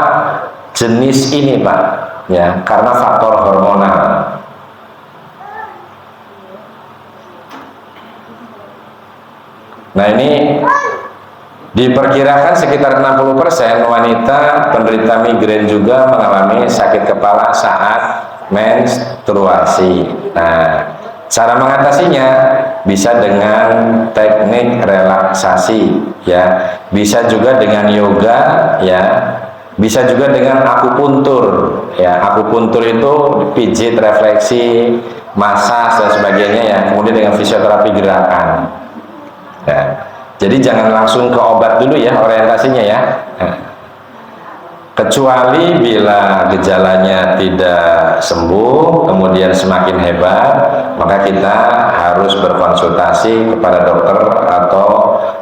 jenis ini Pak ya, karena faktor hormonal. Nah, ini diperkirakan sekitar 60% wanita penderita migrain juga mengalami sakit kepala saat menstruasi. Nah, cara mengatasinya bisa dengan teknik relaksasi ya, bisa juga dengan yoga ya, bisa juga dengan akupuntur ya. Akupuntur itu pijit, refleksi, masas dan sebagainya ya, kemudian dengan fisioterapi gerakan. Ya. Jadi jangan langsung ke obat dulu ya orientasinya ya. Nah, kecuali bila gejalanya tidak sembuh kemudian semakin hebat, maka kita harus berkonsultasi kepada dokter atau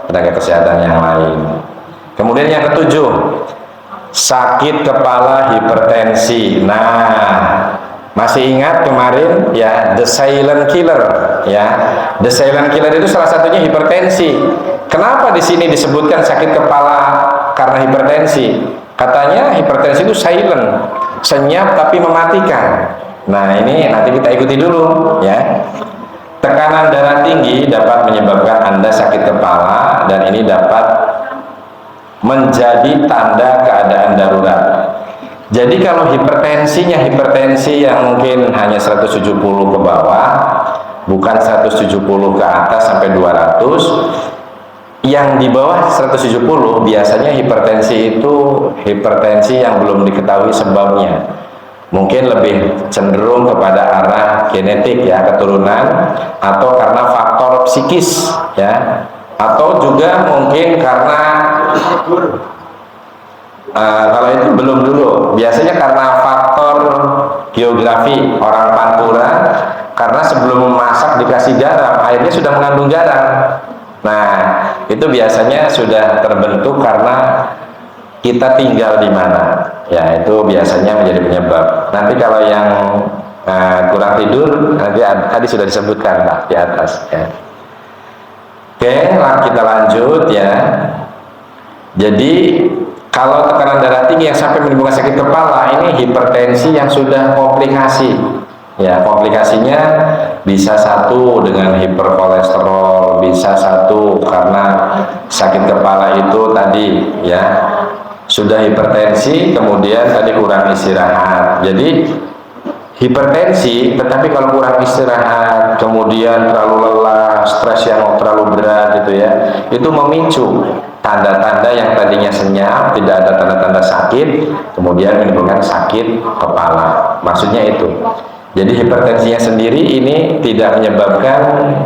tenaga kesehatan yang lain. Kemudian yang ketujuh, sakit kepala hipertensi. Nah, masih ingat kemarin ya, the silent killer ya. The silent killer itu salah satunya hipertensi. Kenapa di sini disebutkan sakit kepala karena hipertensi? Katanya hipertensi itu silent, senyap tapi mematikan. Nah, ini nanti kita ikuti dulu ya. Tekanan darah tinggi dapat menyebabkan Anda sakit kepala dan ini dapat menjadi tanda keadaan darurat. Jadi kalau hipertensinya hipertensi yang mungkin hanya 170 ke bawah, bukan 170 ke atas sampai 200, yang di bawah 170 biasanya hipertensi itu hipertensi yang belum diketahui sebabnya. Mungkin lebih cenderung kepada arah genetik ya, keturunan, atau karena faktor psikis ya, atau juga mungkin karena kalau itu belum dulu, biasanya karena faktor geografi. Orang Pantura karena sebelum memasak dikasih garam, airnya sudah mengandung garam. Nah, itu biasanya sudah terbentuk karena kita tinggal di mana. Ya, itu biasanya menjadi penyebab. Nanti kalau yang kurang tidur, nanti tadi sudah disebutkan Pak di atas. Ya. Oke, kita lanjut ya. Jadi kalau tekanan darah tinggi yang sampai menimbulkan sakit kepala, ini hipertensi yang sudah komplikasi. Ya, komplikasinya bisa satu dengan hiperkolesterol, bisa satu karena sakit kepala itu tadi ya sudah hipertensi, kemudian tadi kurang istirahat. Jadi hipertensi, tetapi kalau kurang istirahat, kemudian terlalu lelah, stres yang terlalu berat gitu ya, itu memicu tanda-tanda yang tadinya senyap, tidak ada tanda-tanda sakit, kemudian menimbulkan sakit kepala. Maksudnya itu. Jadi hipertensinya sendiri ini tidak menyebabkan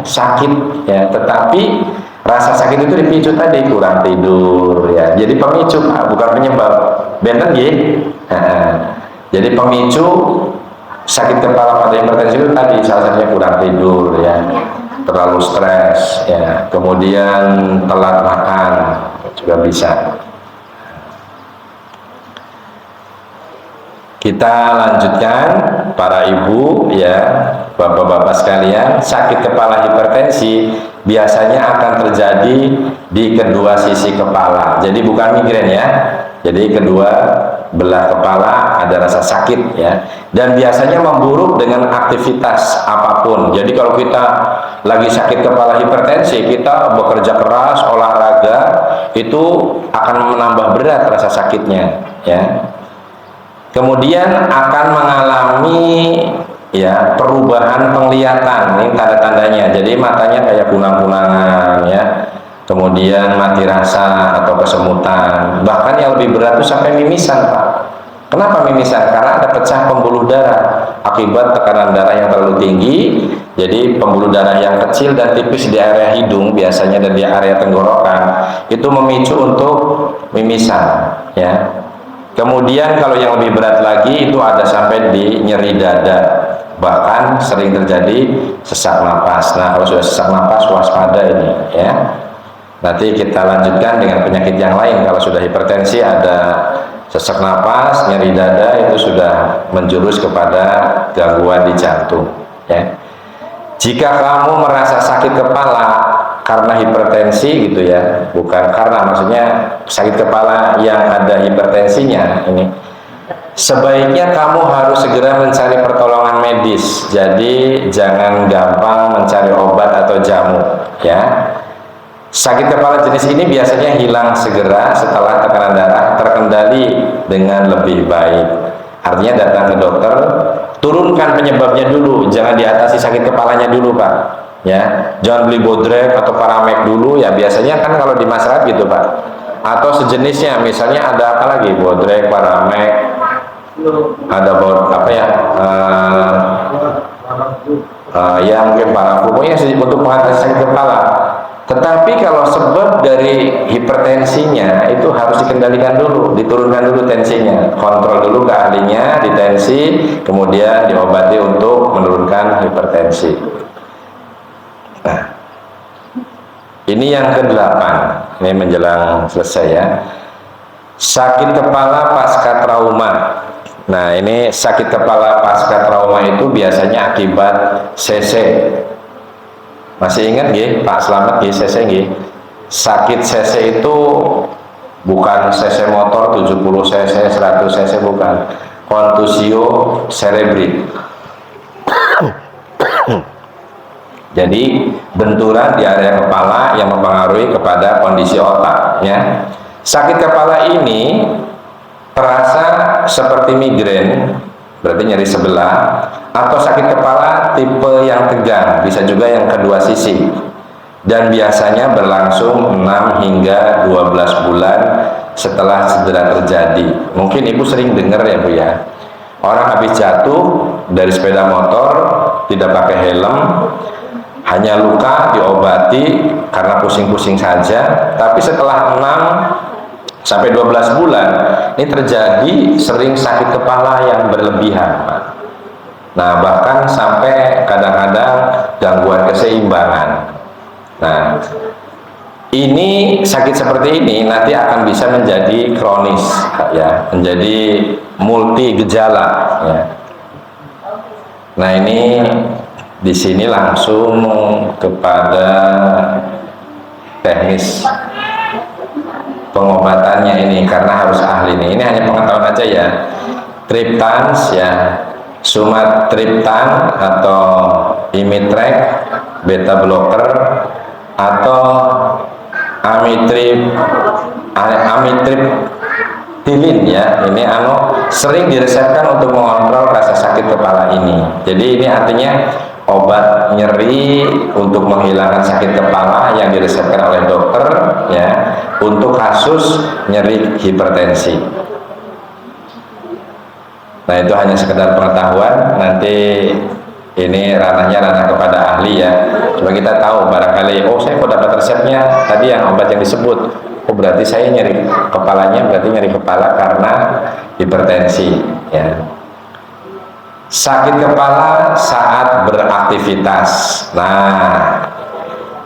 sakit ya, tetapi rasa sakit itu dipicu tadi kurang tidur ya. Jadi pemicu bukan penyebab. Benar ya? Jadi pemicu sakit kepala pada hipertensi itu tadi salah satunya kurang tidur ya, terlalu stres ya, kemudian telat makan juga bisa. Kita lanjutkan para ibu ya, bapak-bapak sekalian, sakit kepala hipertensi biasanya akan terjadi di kedua sisi kepala. Jadi bukan migrain ya. Jadi kedua belah kepala ada rasa sakit ya. Dan biasanya memburuk dengan aktivitas apapun. Jadi kalau kita lagi sakit kepala hipertensi, kita bekerja keras, olahraga, itu akan menambah berat rasa sakitnya ya. Kemudian akan mengalami ya perubahan penglihatan, ini tanda-tandanya. Jadi matanya kayak kunang-kunangan ya, kemudian mati rasa atau kesemutan, bahkan yang lebih berat itu sampai mimisan Pak. Kenapa mimisan? Karena ada pecah pembuluh darah akibat tekanan darah yang terlalu tinggi. Jadi pembuluh darah yang kecil dan tipis di area hidung biasanya dan di area tenggorokan itu memicu untuk mimisan ya. Kemudian kalau yang lebih berat lagi itu ada sampai di nyeri dada, bahkan sering terjadi sesak napas. Nah, kalau sudah sesak napas waspada ini ya. Nanti kita lanjutkan dengan penyakit yang lain. Kalau sudah hipertensi ada sesak napas, nyeri dada, itu sudah menjurus kepada gangguan di jantung ya. Jika kamu merasa sakit kepala karena hipertensi gitu ya, bukan karena, maksudnya sakit kepala yang ada hipertensinya ini, sebaiknya kamu harus segera mencari pertolongan medis. Jadi jangan gampang mencari obat atau jamu ya. Sakit kepala jenis ini biasanya hilang segera setelah tekanan darah terkendali dengan lebih baik. Artinya datang ke dokter, turunkan penyebabnya dulu, jangan diatasi sakit kepalanya dulu Pak ya. Jangan beli Bodrek atau Paramek dulu ya, biasanya kan kalau di masyarakat gitu Pak, atau sejenisnya, misalnya ada apa lagi, Bodrek, Paramek, ada apa ya, ya mungkin parafu, pokoknya untuk mengatasi sakit kepala. Tetapi kalau sebab dari hipertensinya itu harus dikendalikan dulu, diturunkan dulu tensinya, kontrol dulu ke ahlinya, ditensi, kemudian diobati untuk menurunkan hipertensi. Nah, ini yang ke-8, ini menjelang selesai ya. Sakit kepala pasca trauma. Nah, ini sakit kepala pasca trauma itu biasanya akibat CC. Masih ingat nggih Pak Slamet nggih CC nggih? Sakit CC itu bukan CC motor 70 cc, 100 cc bukan. Contusio cerebri. Jadi benturan di area kepala yang mempengaruhi kepada kondisi otak ya. Sakit kepala ini terasa seperti migrain, berarti nyeri sebelah, atau sakit kepala tipe yang tegang, bisa juga yang kedua sisi, dan biasanya berlangsung 6 hingga 12 bulan setelah cedera terjadi. Mungkin ibu sering dengar ya bu ya, orang habis jatuh dari sepeda motor tidak pakai helm, hanya luka diobati karena pusing-pusing saja, tapi setelah 6 sampai 12 bulan ini terjadi sering sakit kepala yang berlebihan Pak. Nah bahkan sampai kadang-kadang gangguan keseimbangan. Nah ini sakit seperti ini nanti akan bisa menjadi kronis ya, menjadi multi gejala ya. Nah ini di sini langsung kepada teknis pengobatannya ini, karena harus ahli nih. Ini hanya pengetahuan aja ya. Triptans ya, sumatriptan atau imitrek, beta blocker, atau amitriptilin ya. Ini sering diresepkan untuk mengontrol rasa sakit kepala ini. Jadi ini artinya obat nyeri untuk menghilangkan sakit kepala yang diresepkan oleh dokter ya, untuk kasus nyeri hipertensi. Nah itu hanya sekedar pengetahuan, nanti ini ranah kepada ahli ya. Coba kita tahu barangkali, oh saya kok dapat resepnya tadi yang obat yang disebut, oh berarti saya nyeri kepalanya, berarti nyeri kepala karena hipertensi ya. Sakit kepala saat beraktivitas. Nah,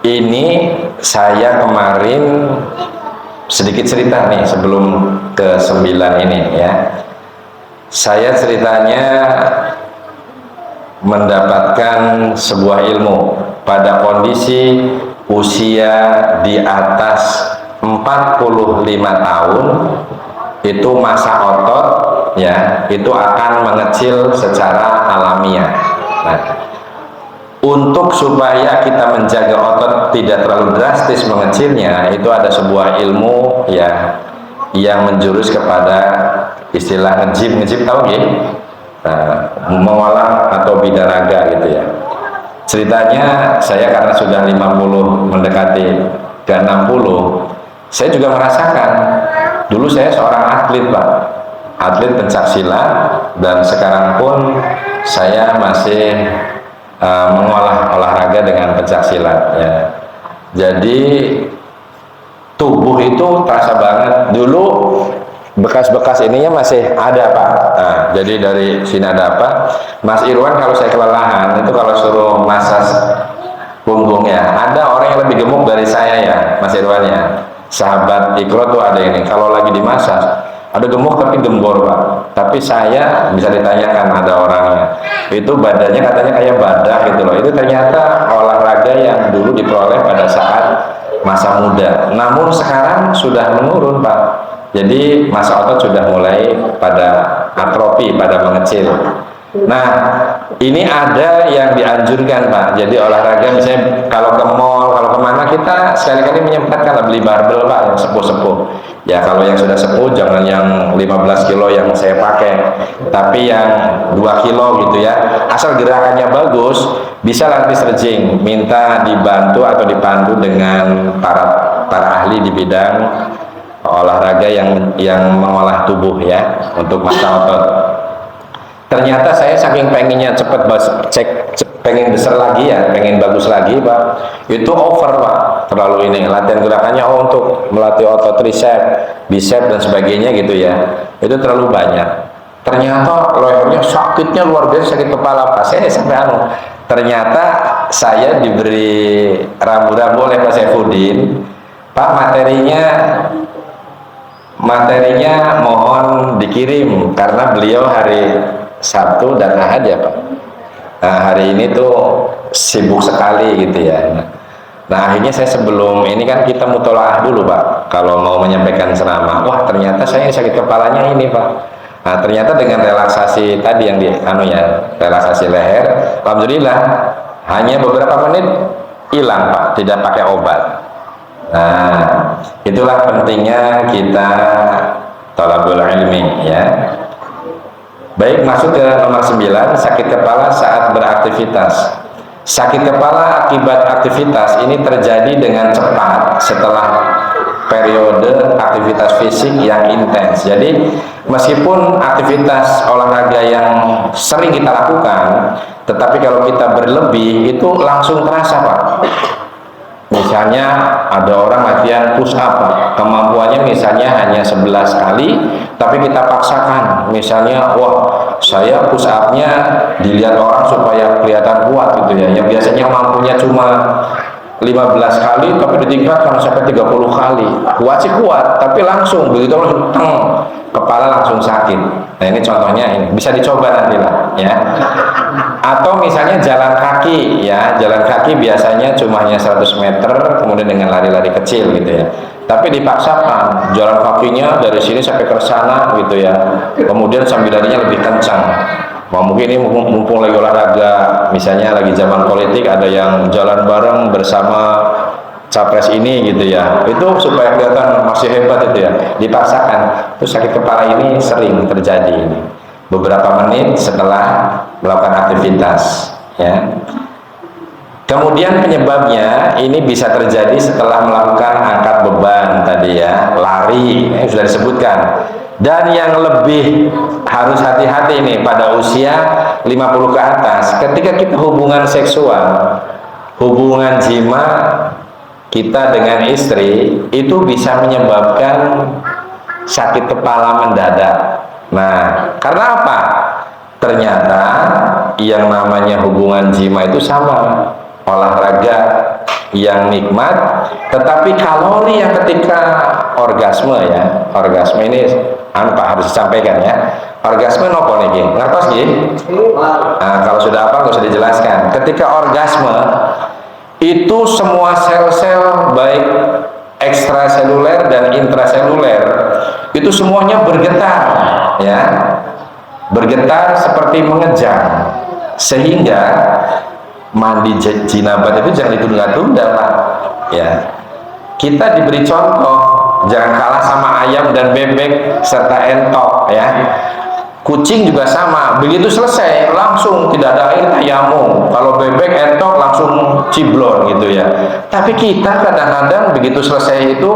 ini saya kemarin sedikit cerita nih sebelum ke-9 ini ya. Saya ceritanya mendapatkan sebuah ilmu pada kondisi usia di atas 45 tahun, itu masa otot ya itu akan mengecil secara alamiah. Nah, untuk supaya kita menjaga otot tidak terlalu drastis mengecilnya, itu ada sebuah ilmu ya yang menjurus kepada istilah ngejim tahu nggih? Nah, mengolah atau bidaraga gitu ya. Ceritanya saya karena sudah 50 mendekati ke 60, saya juga merasakan. Dulu saya seorang atlet Pak, atlet pencaksilat, dan sekarang pun saya masih mengolah olahraga dengan pencaksilat ya. Jadi tubuh itu terasa banget. Dulu bekas-bekas ininya masih ada Pak. Nah, jadi dari sini ada apa? Mas Irwan kalau saya kelelahan itu kalau suruh masas punggungnya, ada orang yang lebih gemuk dari saya ya Mas Irwan ya. Sahabat Ikro tuh ada ini, kalau lagi dimasas ada gemuk tapi gembor Pak, tapi saya bisa ditanyakan ada orangnya itu badannya katanya kayak badak gitu loh. Itu ternyata olahraga yang dulu diperoleh pada saat masa muda, namun sekarang sudah menurun Pak. Jadi masa otot sudah mulai pada atrofi, pada mengecil. Nah ini ada yang dianjurkan Pak. Jadi olahraga misalnya kalau ke mall, kalau kemana, kita sekali-kali menyempatkan beli barbel Pak yang sepuh-sepuh ya. Kalau yang sudah sepuh jangan yang 15 kilo yang saya pakai, tapi yang 2 kilo gitu ya. Asal gerakannya bagus, bisa nanti stretching, minta dibantu atau dipandu dengan para ahli di bidang olahraga yang mengolah tubuh ya untuk masa otot. ternyata saya saking pengennya pengen besar lagi ya, pengen bagus lagi Pak, itu over Pak, terlalu ini latihan gerakannya untuk melatih otot bicep dan sebagainya gitu ya, itu terlalu banyak. Ternyata lehernya sakitnya luar biasa, sakit kepala Pak, saya sampai ternyata saya diberi rambu-rambu oleh Pak Saifuddin, Pak materinya mohon dikirim karena beliau hari Sabtu dan Ahad ya Pak. Nah, hari ini tuh sibuk sekali gitu ya. Nah, akhirnya saya sebelum ini kan kita mutolaah dulu Pak kalau mau menyampaikan ceramah. Wah, ternyata saya sakit kepalanya ini Pak. Nah, ternyata dengan relaksasi tadi yang relaksasi leher, alhamdulillah hanya beberapa menit hilang Pak, tidak pakai obat. Nah, itulah pentingnya kita thalabul ilmi ya. Baik, masuk ke nomor 9, sakit kepala saat beraktivitas. Sakit kepala akibat aktivitas ini terjadi dengan cepat setelah periode aktivitas fisik yang intens. Jadi, meskipun aktivitas olahraga yang sering kita lakukan, tetapi kalau kita berlebih itu langsung terasa Pak. Misalnya ada orang latihan push up Pak, kemampuannya misalnya hanya 11 kali, tapi kita paksakan misalnya, wah saya push upnya dilihat orang supaya kelihatan kuat gitu ya, yang biasanya mampunya cuma 15 kali tapi ditingkatkan sampai 30 kali. Kuat sih kuat, tapi langsung begitu langsung kepala langsung sakit. Nah, ini contohnya, ini bisa dicoba nanti lah ya. Atau misalnya jalan kaki ya, jalan kaki biasanya cuma hanya 100 meter kemudian dengan lari-lari kecil gitu ya, tapi dipaksakan jalan kakinya dari sini sampai ke sana gitu ya, kemudian sambil larinya lebih kencang. Mungkin ini mumpung lagi olahraga, misalnya lagi zaman politik, ada yang jalan bareng bersama capres ini gitu ya, itu supaya kelihatan masih hebat itu ya, dipaksakan. Terus sakit kepala ini sering terjadi ini beberapa menit setelah melakukan aktivitas ya. Kemudian penyebabnya ini bisa terjadi setelah melakukan angkat beban tadi ya, lari yang sudah disebutkan. Dan yang lebih harus hati-hati ini pada usia 50 ke atas, ketika kita hubungan seksual, hubungan jima kita dengan istri, itu bisa menyebabkan sakit kepala mendadak. Nah, karena apa? Ternyata yang namanya hubungan jima itu sama, olahraga yang nikmat, tetapi kalori yang ketika orgasme ya, orgasme ini Pak harus disampaikan ya. Orgasme nopo niki? Ngertos nggih? Nah, kalau sudah apa nggak usah dijelaskan. Ketika orgasme itu semua sel-sel baik ekstraseluler dan intraseluler itu semuanya bergetar ya, bergetar seperti mengejar, sehingga mandi jinabat itu jangan ditunda-tunda Pak ya. Kita diberi contoh, jangan kalah sama ayam dan bebek serta entok ya. Kucing juga sama, begitu selesai langsung tidak ada air tayamum. Kalau bebek entok langsung ciblon gitu ya. Tapi kita kadang-kadang begitu selesai itu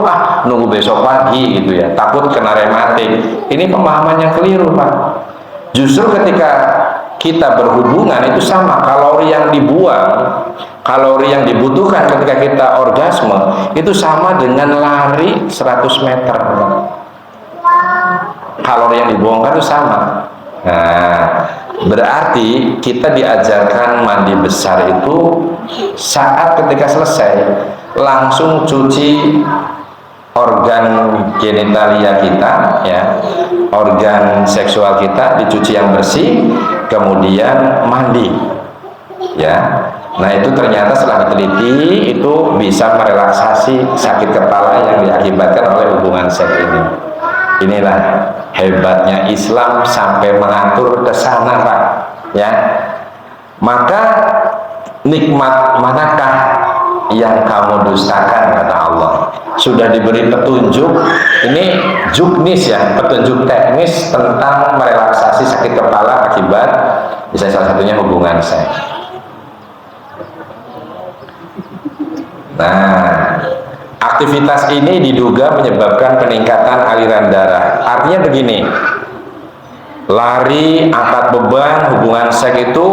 nunggu besok pagi gitu ya, takut kena rematik. Ini pemahaman yang keliru Pak. Justru ketika kita berhubungan itu sama, kalori yang dibuang, kalori yang dibutuhkan ketika kita orgasme itu sama dengan lari 100 meter. Kalori yang dibuangkan itu sama. Nah, berarti kita diajarkan mandi besar itu saat ketika selesai langsung cuci organ genitalia kita ya, organ seksual kita dicuci yang bersih, kemudian mandi ya. Nah, itu ternyata setelah diteliti itu bisa merelaksasi sakit kepala yang diakibatkan oleh hubungan seks ini. Inilah hebatnya Islam sampai mengatur ke sana Pak ya. Maka nikmat manakah yang kamu dustakan, kata Allah. Sudah diberi petunjuk, ini juknis ya, petunjuk teknis tentang merelaksasi sakit kepala akibat bisa salah satunya hubungan seks. Nah, aktivitas ini diduga menyebabkan peningkatan aliran darah. Artinya begini, lari, angkat beban, hubungan seks itu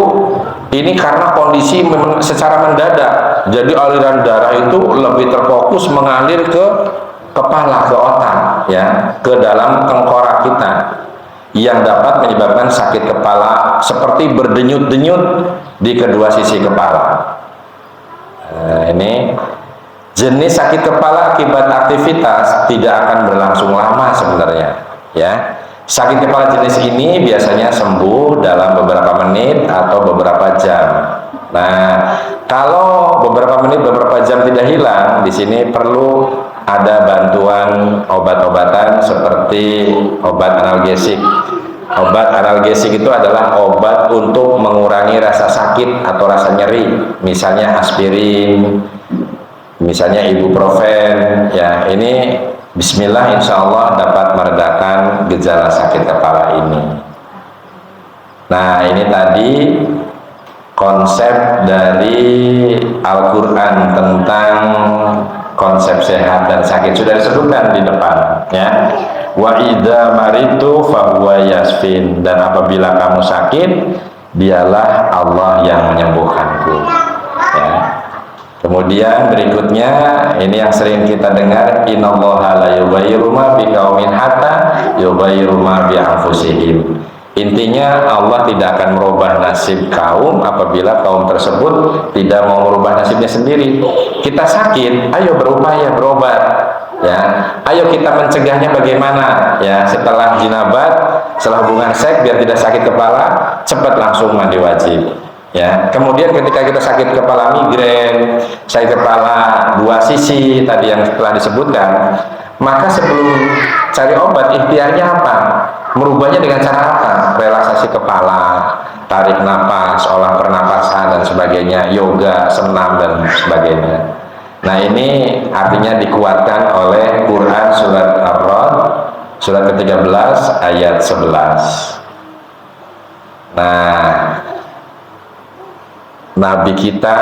ini karena kondisi secara mendadak. Jadi aliran darah itu lebih terfokus mengalir ke kepala, ke otak, ya, ke dalam tengkorak kita, yang dapat menyebabkan sakit kepala seperti berdenyut-denyut di kedua sisi kepala. Nah, ini jenis sakit kepala akibat aktivitas tidak akan berlangsung lama sebenarnya, ya. Sakit kepala jenis ini biasanya sembuh dalam beberapa menit atau beberapa jam. Nah, kalau beberapa menit, beberapa jam tidak hilang, di sini perlu ada bantuan obat-obatan seperti obat analgesik. Obat analgesik itu adalah obat untuk mengurangi rasa sakit atau rasa nyeri, misalnya aspirin, misalnya ibuprofen, ya. Ini bismillah insya Allah dapat meredakan gejala sakit kepala ini. Nah, ini tadi konsep dari Al-Quran tentang konsep sehat dan sakit sudah disebutkan di depan, ya. Wa idza maritu fahuwa yasfin, dan apabila kamu sakit dialah Allah yang menyembuhkanku, ya. Kemudian berikutnya ini yang sering kita dengar, innallaha la yughayyiru ma biqaumin hatta yughayyiru ma bi anfusihim. Intinya Allah tidak akan merubah nasib kaum apabila kaum tersebut tidak mau merubah nasibnya sendiri. Kita sakit, ayo berupaya berobat, ya. Ayo kita mencegahnya bagaimana, ya. Setelah jinabat, setelah hubungan seks, biar tidak sakit kepala, cepat langsung mandi wajib, ya. Kemudian ketika kita sakit kepala migrain, sakit kepala dua sisi tadi yang telah disebutkan, maka sebelum cari obat ikhtiarnya apa? Merubahnya dengan cara apa? Relaksasi kepala, tarik nafas, olah pernapasan dan sebagainya, yoga, senam dan sebagainya. Nah, ini artinya dikuatkan oleh Quran surat Ar-Ra'd surat ke-13 ayat 11. Nah, Nabi kita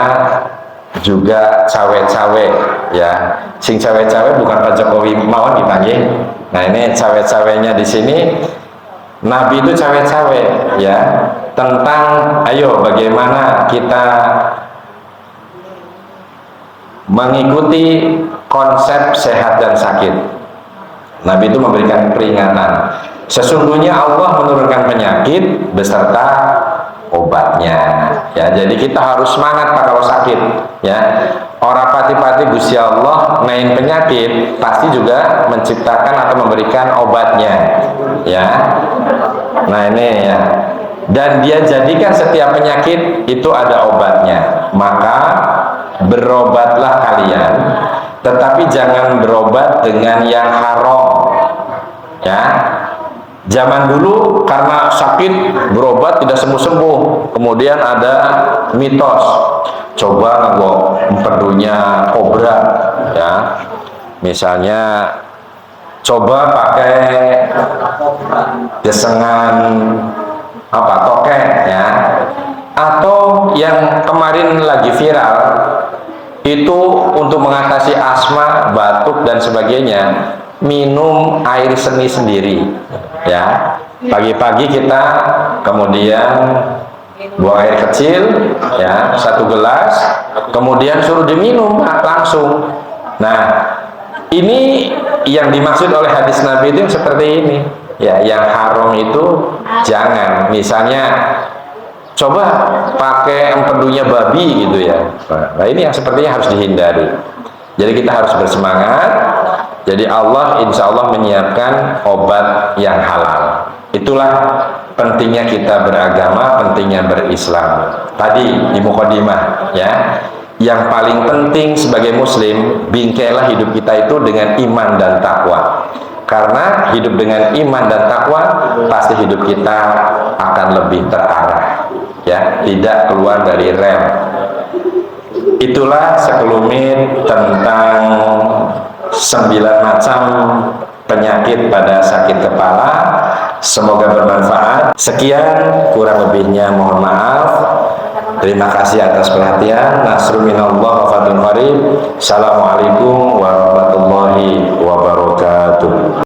juga cawe-cawe, ya. Sing cawe-cawe bukan Pak Jokowi mawon dipanggil. Nah, ini cawe-cawenya di sini. Nabi itu cawe-cawe, ya, tentang ayo bagaimana kita mengikuti konsep sehat dan sakit. Nabi itu memberikan peringatan. Sesungguhnya Allah menurunkan penyakit beserta obatnya, ya. Jadi kita harus semangat Pak kalau sakit, ya. Orang pati-pati Gusti Allah main penyakit pasti juga menciptakan atau memberikan obatnya, ya. Nah, ini, ya. Dan dia jadikan setiap penyakit itu ada obatnya. Maka berobatlah kalian, tetapi jangan berobat dengan yang haram, ya. Zaman dulu karena sakit berobat tidak sembuh-sembuh, kemudian ada mitos, coba ngegok empedunya kobra, ya. Misalnya coba pakai gesengan apa tokek, ya. Atau yang kemarin lagi viral itu untuk mengatasi asma, batuk dan sebagainya, minum air seni sendiri, ya. Pagi-pagi kita kemudian buang air kecil, ya, 1 gelas, kemudian suruh diminum langsung. Nah, ini yang dimaksud oleh hadis Nabi itu seperti ini, ya. Yang haram itu jangan, misalnya coba pakai empedunya babi gitu, ya. Nah, ini yang sepertinya harus dihindari. Jadi kita harus bersemangat. Jadi Allah insya Allah menyiapkan obat yang halal. Itulah pentingnya kita beragama, pentingnya berislam. Tadi di mukadimah, ya. Yang paling penting sebagai muslim, bingkailah hidup kita itu dengan iman dan takwa. Karena hidup dengan iman dan takwa, pasti hidup kita akan lebih terarah, ya, tidak keluar dari rem. Itulah sekelumit tentang 9 macam penyakit pada sakit kepala. Semoga bermanfaat. Sekian, kurang lebihnya mohon maaf. Terima kasih atas perhatian. Nasrun minallah wa fathun qarib. Assalamualaikum warahmatullahi wabarakatuh.